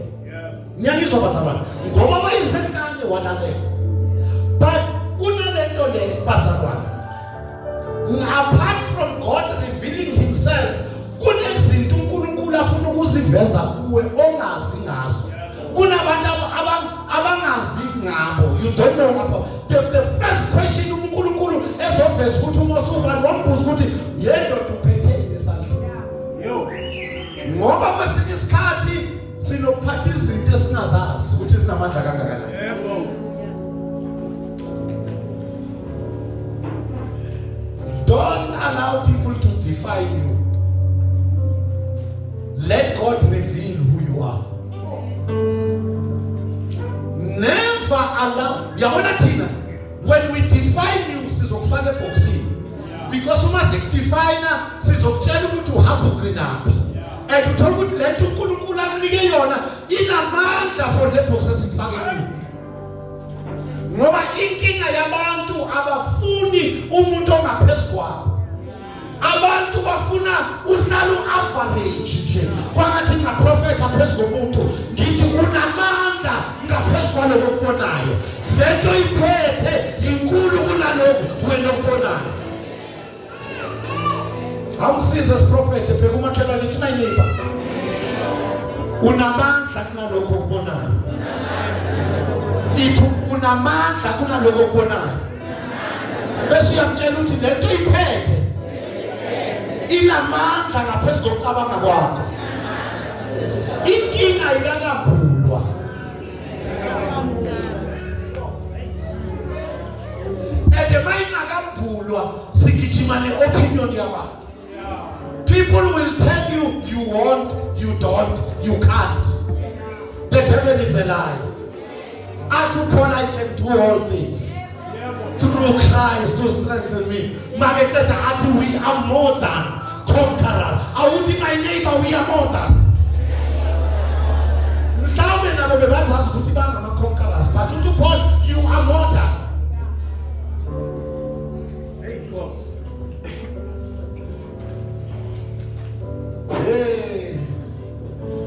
A: nyanyiswa bazalwane ngoba bayisenkane walalela. But kunalento le bazalwane, apart from God revealing himself, kunezinto uNkulunkulu afuna ukuziveza kuwe ongazi ngazo. Kunabantu abangazi ngabo, you don't know about the first question uNkulunkulu ezoveza ukuthi uMosubani wambuza ukuthi yendo uphethe esandleni. Ngoba kwesinye isikhathi sinokuphatha izinto esingazazi ukuthi sinamandla kangakanani. Don't allow people to define you. Let God reveal who you are. Never allow. Yabona thina, when we define you sizokufaka eboxini. Because uma sikudefine sizokutshela ukuthi uhamba ugcinaphi. And uthola ukuthi lento uNkulunkulu akunike yona inamandla for le box esikufake kuyo. Ngoba inkinga yabantu abafuni umuntu ongaphezulu kwabo. Abantu bafuna uhlalo average nje. Kwangathi ngaprofeta phezulu komuntu, ngithi unamandla ngaphezulu kwaloko okubonayo. Lento iphethe Awumsize siprofete bheka umakhelwane uthi my neighbor. Unamandla kunalokho okubonayo. Ithi unamandla kunalokho okubonayo. Bese uyamtshela ukuthi lento iphethe. Inamandla ngaphezulu kokucabanga kwakho. Inkinga ayikakabhulwa. Mayingakabhulwa sigijima ne-opinion yabantu. People will tell you, you won't, you don't, you can't. The devil is a liar. Unto Paul I can do all things through Christ who strengthens me. Until we are more than conquerors. I would tell my neighbor we are more than. But unto Paul you are more than.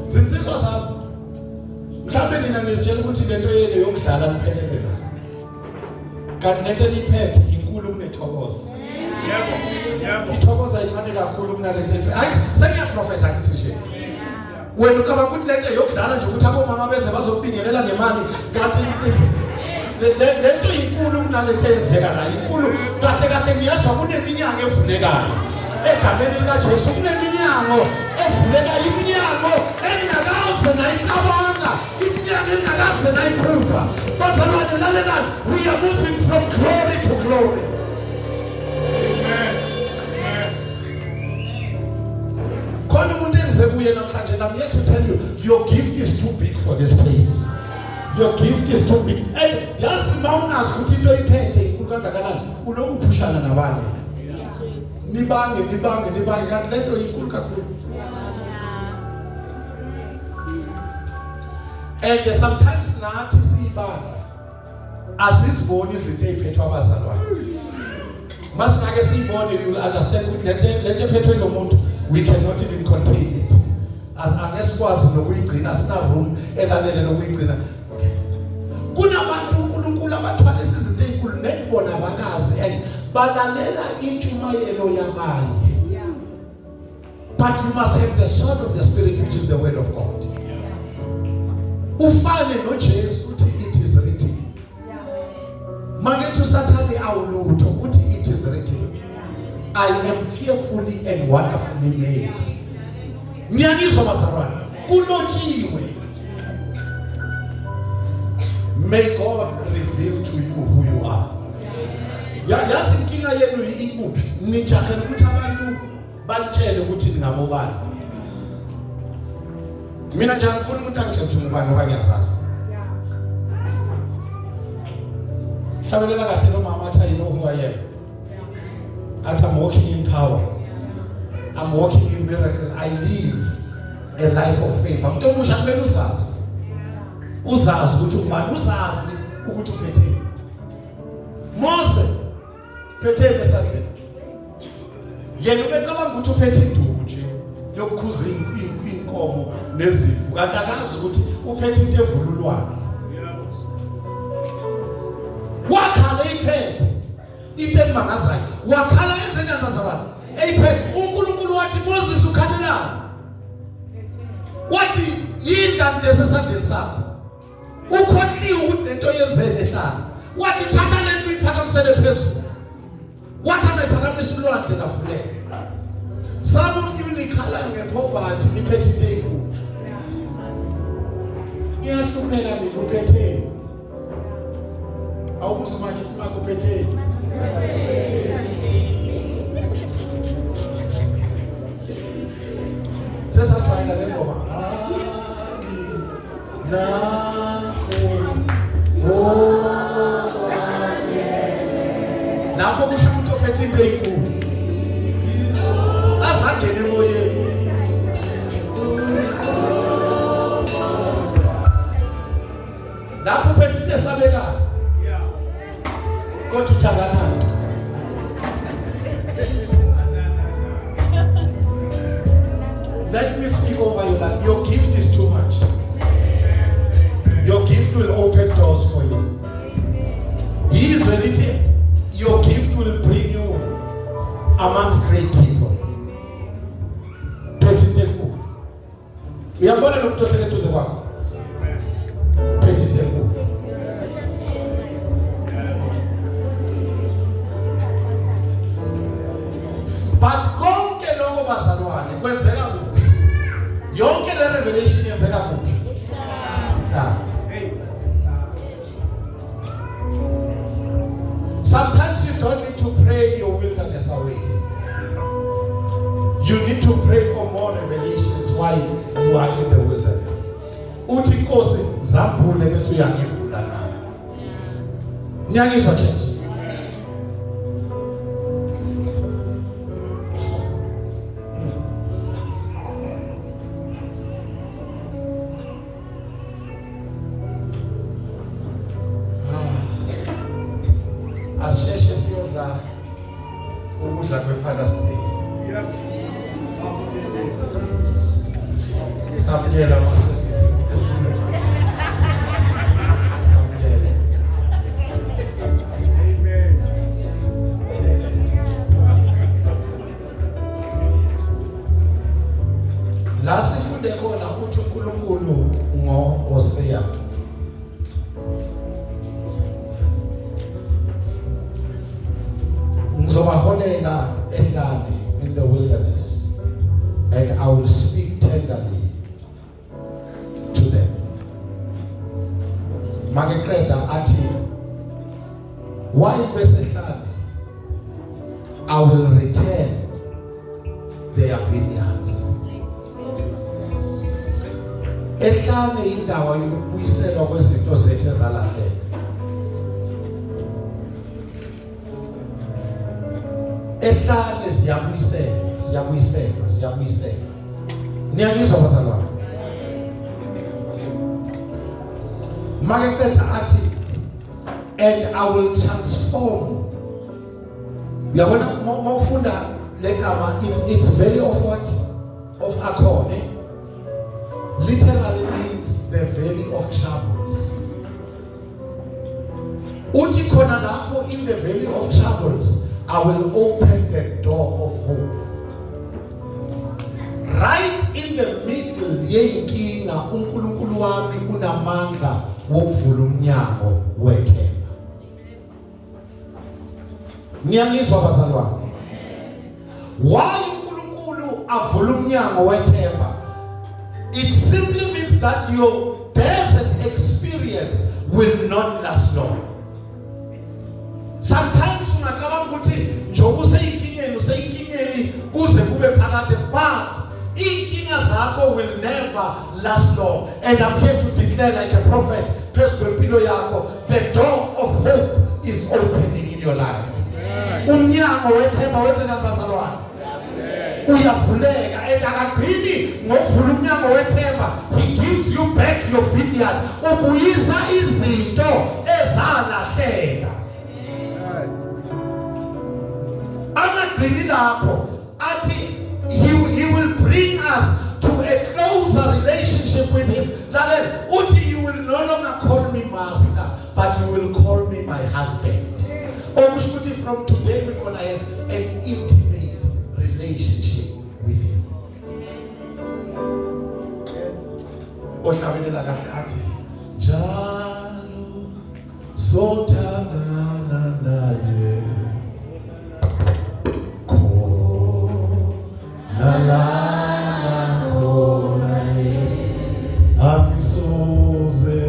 A: Zinsizwa zami mhlawumbe nina nizitshela ukuthi lento yenu yokudlala niphelele la kanti lento eniphethe inkulu kunethokoza. Yebo ithokoza incane kakhulu kunalento. Hayi sengiyaprofeta ngithi nje wena ucabanga ukuthi lento yokudlala nje ukuthi abomama beze bazokubingelela ngemali kanti lento inkulu kunalento eyenzeka la inkulu. Kahle kahle ngiyazwa kuneminyaka evulekayo egameni likaJesu. Kuneminyango evulekayo, iminyango engingakaze nayicabanga, iminyango engingakaze nayiphupha. Bazalwane lalelani, we are moving from glory to glory. Khona umuntu engize kuye namhlanje, and I'm here to tell you, your gift is too big for this place. Your gift is too big. And yazi mawungazi ukuthi into iphethe inkulu kangakanani ulokuphushana nabanye. Nibange kanti lento inkulu kakhulu. And sometimes nathi siyibandla asiziboni izinto eziphethwe abazalwane. Masingake siyibone, you will understand ukuthi lento ephethwe nomuntu we cannot even contain it. Angesikwazi nokuyigcina, sina room elanele nokuyigcina. Kunabantu uNkulunkulu abathwala izinto ezinkulu nekubona abakazi and balalela intshumayelo yabanye. But you must have the sword of the Spirit, which is the word of God. Ufane noJesu uthi it is written. Magethu Sathane awulutho uthi it is written. I am fearfully and wonderfully made. Niyangizwa bazalwane, kulotshiwe. May God reveal to you who you are. Yazi inkinga yenu ikuphi? Nijahela ukuthi abantu bantshele ukuthi ningabobani. Mina nje ngifuna umuntu angitshele ukuthi ngubani ngoba ngiyasazi. Hlabelela kahle nomama athi I know who I am. Athi I'm walking in power. I'm walking in miracle. I live a life of faith. Umuntu omusha kumele usazi. Uzazi ukuthi ubani, uzazi ukuthi uphetheni. Mose phetheni esandleni. Yena ubecabanga ukuthi uphethe induku nje yokukhuza inkomo nezimvu. Kanti akazi ukuthi uphethe into evululwana. Wakhala iphethe. Into emangazayo. Wakhala enzeni bazalwane? Eyiphethe. uNkulunkulu wathi Moses ukhalelani? Wathi yini kanti lesesandleni sakho? Ukhohliwe ukuthi lento yenzene ehlala. Wathi thatha lento iphakamisele phezulu. Wathi angayiphakamisa ulwandle lafuleka. Some of you nikhala ngepoverty niphethe into enkulu. Ngiyahlumela mina uphetheni. Awubuza makithi makuphetheni. Sesatshayela le ngoma. Lapho kusho ukuthi ophethe into enkulu. Azangene emoyeni. Lapho uphethe into esabekayo. Kodwa uthangananda. Let me speak over your life. Your gift is too much. Your gift will open doors for you. He is ready. Your gift will bring you amongst great people. Uyabona lo muntu ohlele eduze kwakho? Phethe into. But konke lokho bazalwane kwenzeka kuphi? Yonke le revelation yenzeka kuphi? Sometimes you don't need to pray your wilderness away. You need to pray for more revelations while you are in the wilderness. Uthi Nkosi zambule bese uyangibula nawe. Niyangizwa church? Asisheshe siyodla ukudla kweFather's Day. Samyela masofisi emsini. Samyela. Amen. La sifunde khona ukuthi uNkulunkulu ngo-Hosea ngizobaholela ehlane in the wilderness, and I will speak tenderly to them. Mageqeda athi while besehlane I will return their vineyards. Ehlane indawo yokubuyiselwa kwezinto zethu ezalahleka. Ehlane siyabuyisela. Niyangizwa bazalwane? Mageqeda athi and I will transform. Uyabona mawufunda legama it's valley of what? Of Akone. Literally means the valley of troubles. Uthi khona lapho in the valley of troubles I will open the door of hope. Right in the middle yenkinga uNkulunkulu wami unamandla wokuvula umnyango wethemba. Niyangizwa bazalwane? Why uNkulunkulu avula umnyango wethemba? It simply means that your desert experience will not last long. Sometimes ungacabanga ukuthi njoba useyinkingeni kuze kube phakade, but inkinga zakho will never last long. And I'm here to declare like a prophet, phezu kwempilo yakho, the door of hope is opening in your life. Umnyango wethemba wenzeka bazalwane. Uyavuleka, and akagcini ngokuvula umnyango wethemba. He gives you back your vineyard. Ubuyisa izinto ezalahleka. Anagcini lapho athi he will bring us to a closer relationship with him. Lalela uthi you will no longer call me master, but you will call me my husband. Okusho ukuthi from today we're going to have an intimate relationship with him. Ohlabelela kahle athi njalo sothandana naye nalana konale abisoze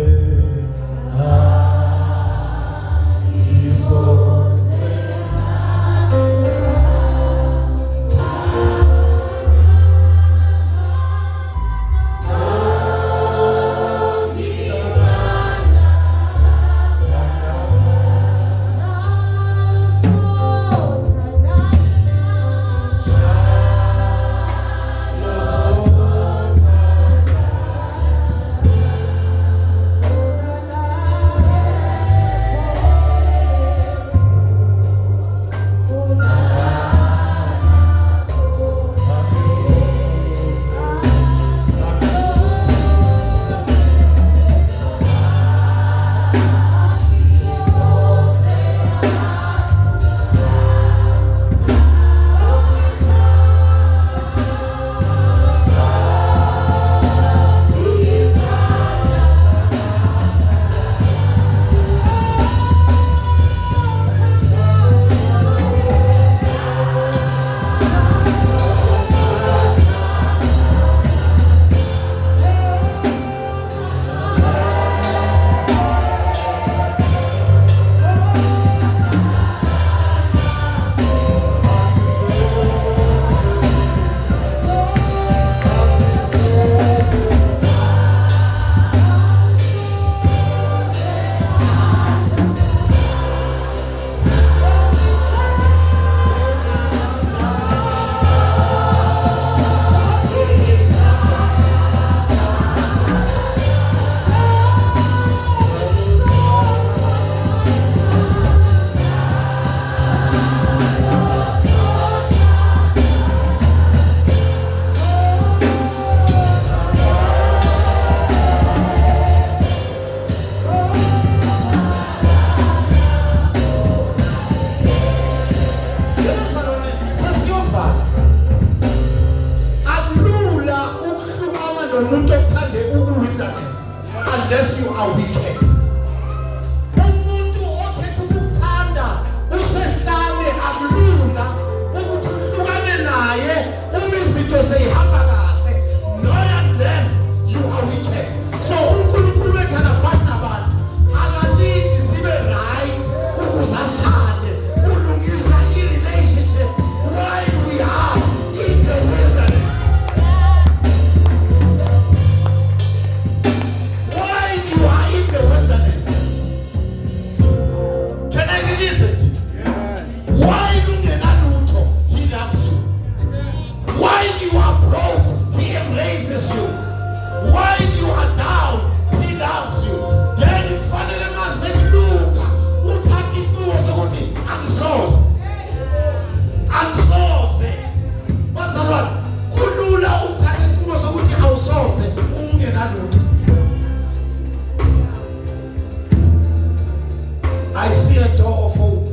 A: I see a door of hope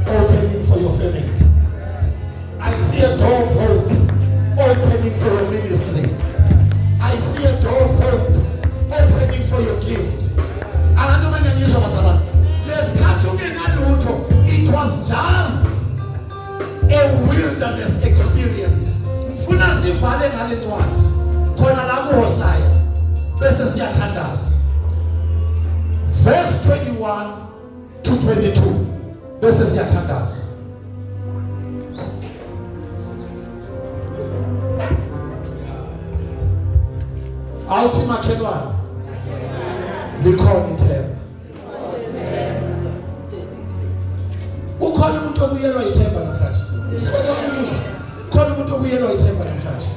A: opening for your family. I see a door of hope opening for your ministry. I see a door of hope opening for your gift. It was just a wilderness experience. Mfuna sivale ngale ncwadi khona la kuHosea bese siyathandaza. Verse 21 to 22 bese siyathandaza. Awuthi makhelwane likhona ithemba. Ukhona umuntu obuyelwa ithemba namhlanje. Usebenza umuntu. Khona umuntu obuyelwa ithemba namhlanje.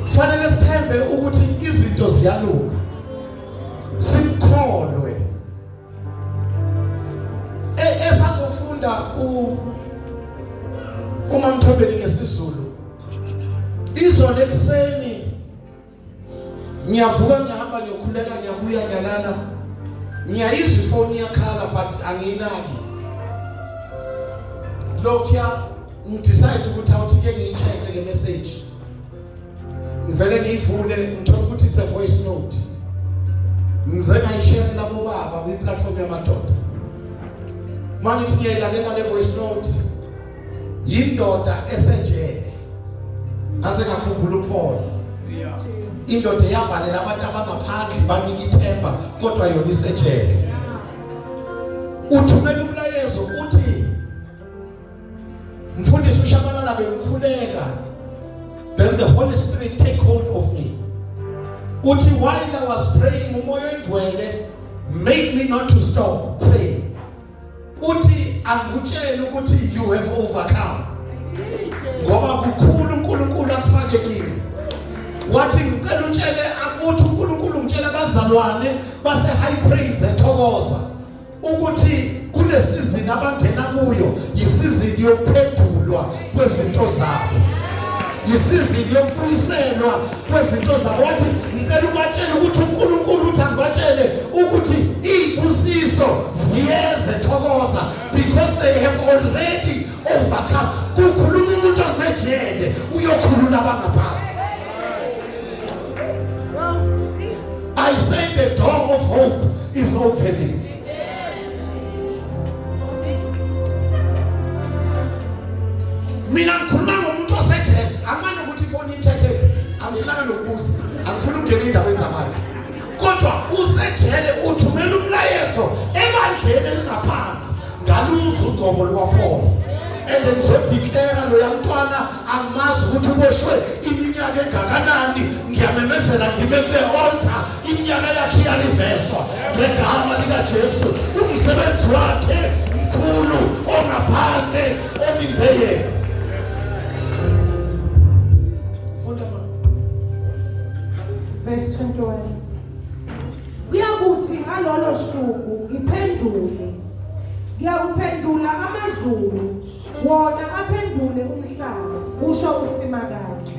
A: Kufanele sithembe ukuthi izinto ziyalunga. Sikholwe. Esazofunda uma mthombeni ngesizulu. Izolo ekseni ngiyavuka ngihamba ngiyokhuleka ngiyabuya ngiyalala. Ngiyayizwa ifoni yakhala but angiyinaki. Lokya ngidecide ukuthi awuthike ngiyicheck le message. Ngivele ngiyivule ngithola ukuthi it's a voice note. Ngize ngayishare labo baba kwi platform yamadoda. Manje ngiyayilalela le voice note. Yindoda esejele. Ase ngakhumbula uPaul. Indoda eyabhalela abantu abangaphandle banika ithemba kodwa yona isejele. Uthumela umlayezo uthi mfundisi uShabalala bengikhuleka. Then the Holy Spirit take hold of me. Uthi while I was praying umoya engcwele made me not to stop praying. Uthi angutshela ukuthi you have overcome. Ngoba kukhulu uNkulunkulu akufake kimi. Wathi ngicela utshele akuthi uNkulunkulu ngitshela abazalwane base high praise ethokoza ukuthi kule season abangena kuyo yisizini yokuphendulwa kwezinto zabo. Yisizini yokubuyiselwa kwezinto zabo. Wathi ngicela ubatshele ukuthi uNkulunkulu uthi angibatshele ukuthi izibusiso ziyeze ethokoza because they have already overcome. Kukhuluma umuntu osejele uyokhulula abangaphandle. I say the door of hope is opening. Mina ngikhuluma ngomuntu osejele, angifani ukuthi ifoni ithethe, angifuna nokubuza, angifuna ukungena endaweni zabantu. Kodwa usejele uthumela umlayezo ebandleni elingaphansi ngaluza ugobo lukaPaul. And then so declare lo yamntwana angimazi ukuthi uboshwe iminyaka engakanani, ngiyamemezela ngime kule altar iminyaka yakhe iyariveswa ngegama lika Jesu. Umsebenzi wakhe mkhulu ongaphandle olindeye. Funda ma
C: Verse 21. Kuyakuthi ngalolo suku ngiphendule. Ngiyawuphendula amazulu wona aphendule umhlaba usho uSimakade.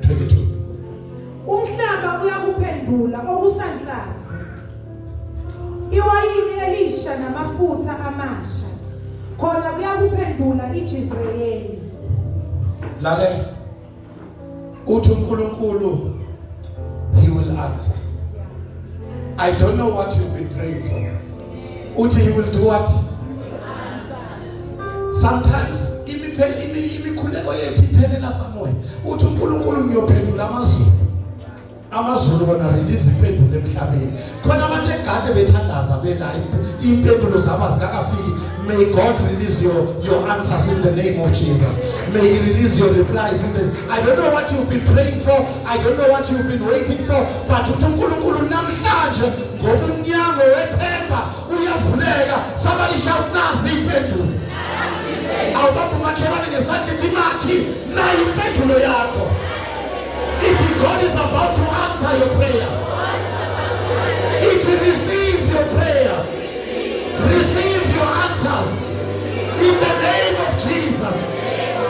A: 22.
C: Umhlaba uyakuphendula okusanhlamvu. Iwayini elisha namafutha amasha. Khona kuyakuphendula iJisrayeli.
A: Lalela. Uthi uNkulunkulu he will answer. I don't know what you've been praying for. Uthi he will do what? Sometimes imikhuleko yethu iphelela somewhere. Uthi uNkulunkulu ngiyophendula amazulu. Amazulu bona release impendulo emhlabeni. Khona abantu egade bethandaza bela impendulo zabo zingakafiki. May God release your answers in the name of Jesus. May he release your replies in the. I don't know what you've been praying for. I don't know what you've been waiting for. But uNkulunkulu namhlanje ngomnyango wethemba uyavuleka. Somebody shout nasi impendulo. Awubaba makhelwane ngesandla ethi na impendulo yakho. Ithi God is about to answer your prayer. Ithi receive your prayer. Receive your answers in the name of Jesus.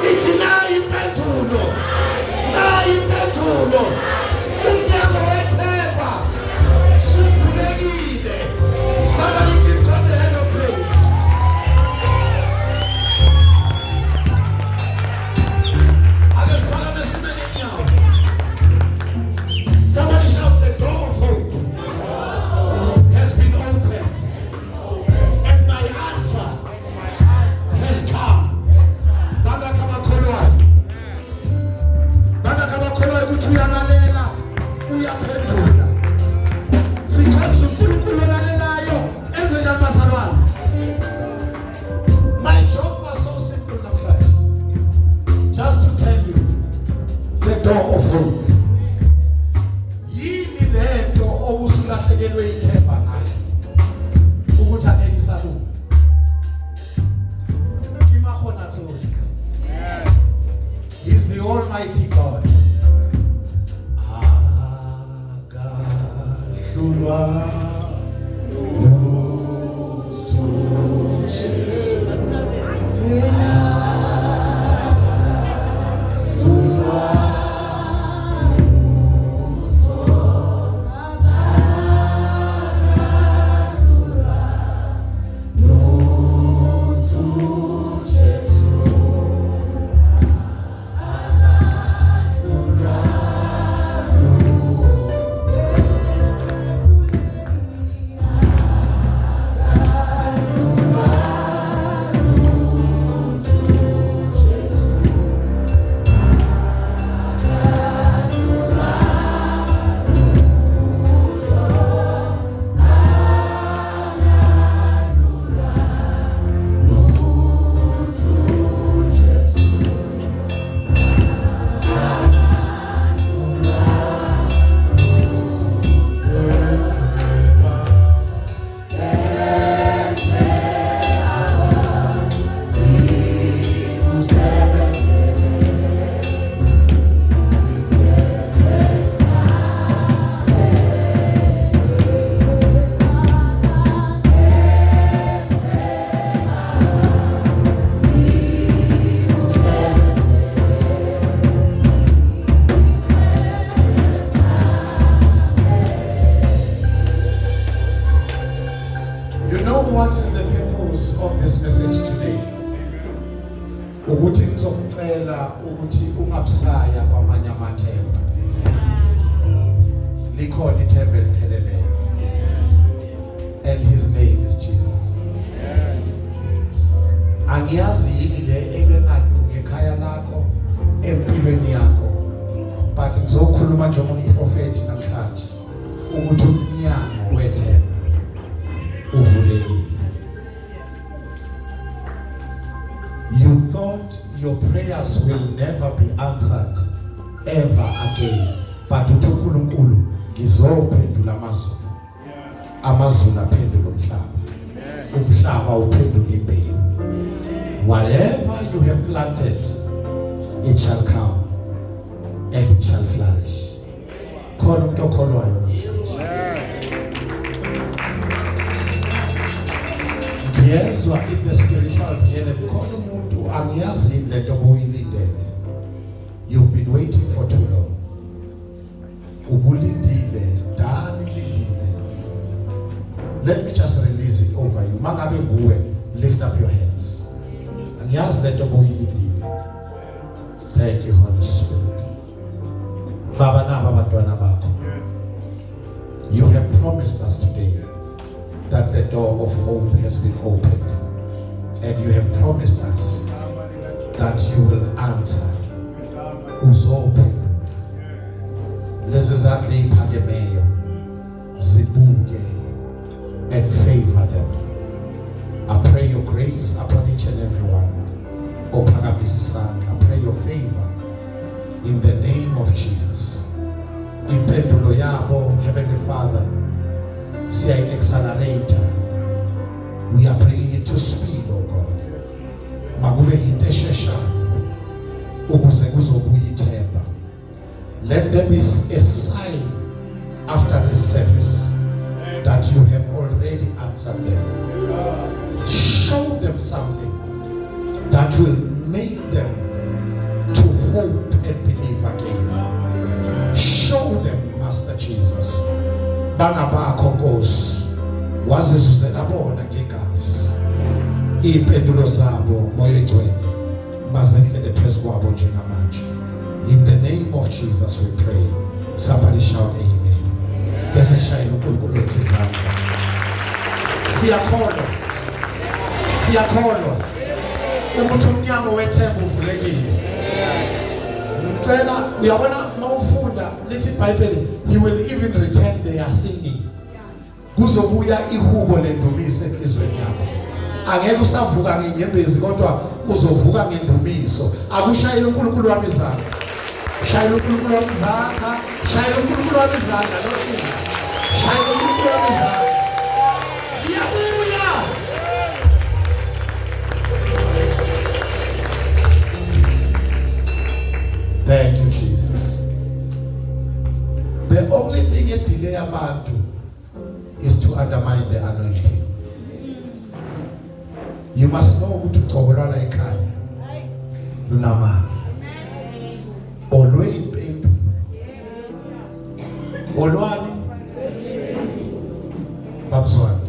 A: Ithi na impendulo. Na impendulo. Umnyango wethemba suvulekile. Somebody what is the purpose of this message today? Ukuthi ngizokucela ukuthi ungabusaya kwamanye amathemba. Likhona ithemba elipheleleyo. And his name is Jesus. Angiyazi yini le ebengalungi ekhaya lakho empilweni yakho. But ngizokhuluma njengomprofeti namhlanje ukuthi umnyango wethemba uvulekile. You thought your prayers will never be answered ever again, but uthi uNkulunkulu ngizophendula amazulu. Amazulu aphendula umhlaba. Umhlaba uphendula imbewu. Whatever you have planted, it shall come and it shall flourish. Khona umuntu okholwayo namhlanje. Ngiyezwa in the spiritual realm khona umuntu angiyazi lento obuyilindele. You've been waiting for too long. Ubulindile, dani ulindile. Let me just release it over you. Mangabe nguwe, lift up your hands. Angiyazi lento obuyilindile. Thank you, Holy Spirit. Baba naba abantwana bakho. You have promised us today that the door of hope has been opened, and you have promised us that you will answer. Uzopen lezi zakhe iphakemeyo zibuke and favor them. I pray your grace upon each and every one. I pray your favor in the name of Jesus. Impendulo yabo, Heavenly Father, say accelerator. We are bringing it to speed, oh God. Magube inteshesha ukuze kuzobuya ithemba. Let there be a sign after this service that you have already answered them. Show them something that will make them to hope and believe again. Show them, Master Jesus. Bangabakho Nkosi wazizuzela bona ngegazi. Impendulo zabo moya egcwele mazehlele phezu kwabo njengamanje. In the name of Jesus we pray. Somebody shout amen. Bese shayina uNkulunkulu wethu izandla. Siyakholwa ukuthi umnyango wethemba uvulekile. Ngicela uyabona mawufunda lithi iBhayibheli, he will even return their singing. Kuzobuya ihubo lendumiso enhlizweni yakho. Angeke usavuka ngenyembezi kodwa uzovuka ngendumiso. Akushayile uNkulunkulu wami izandla. Shayile uNkulunkulu wami izandla. Shayile uNkulunkulu wami izandla. Shayile uNkulunkulu wami izandla. Yabuya. Thank you, Jesus. The only thing that delay abantu is to undermine the anointing. You must know who to tolerate ekhaya. Lunamali. Olwe impembu. Olwani. Babzwana.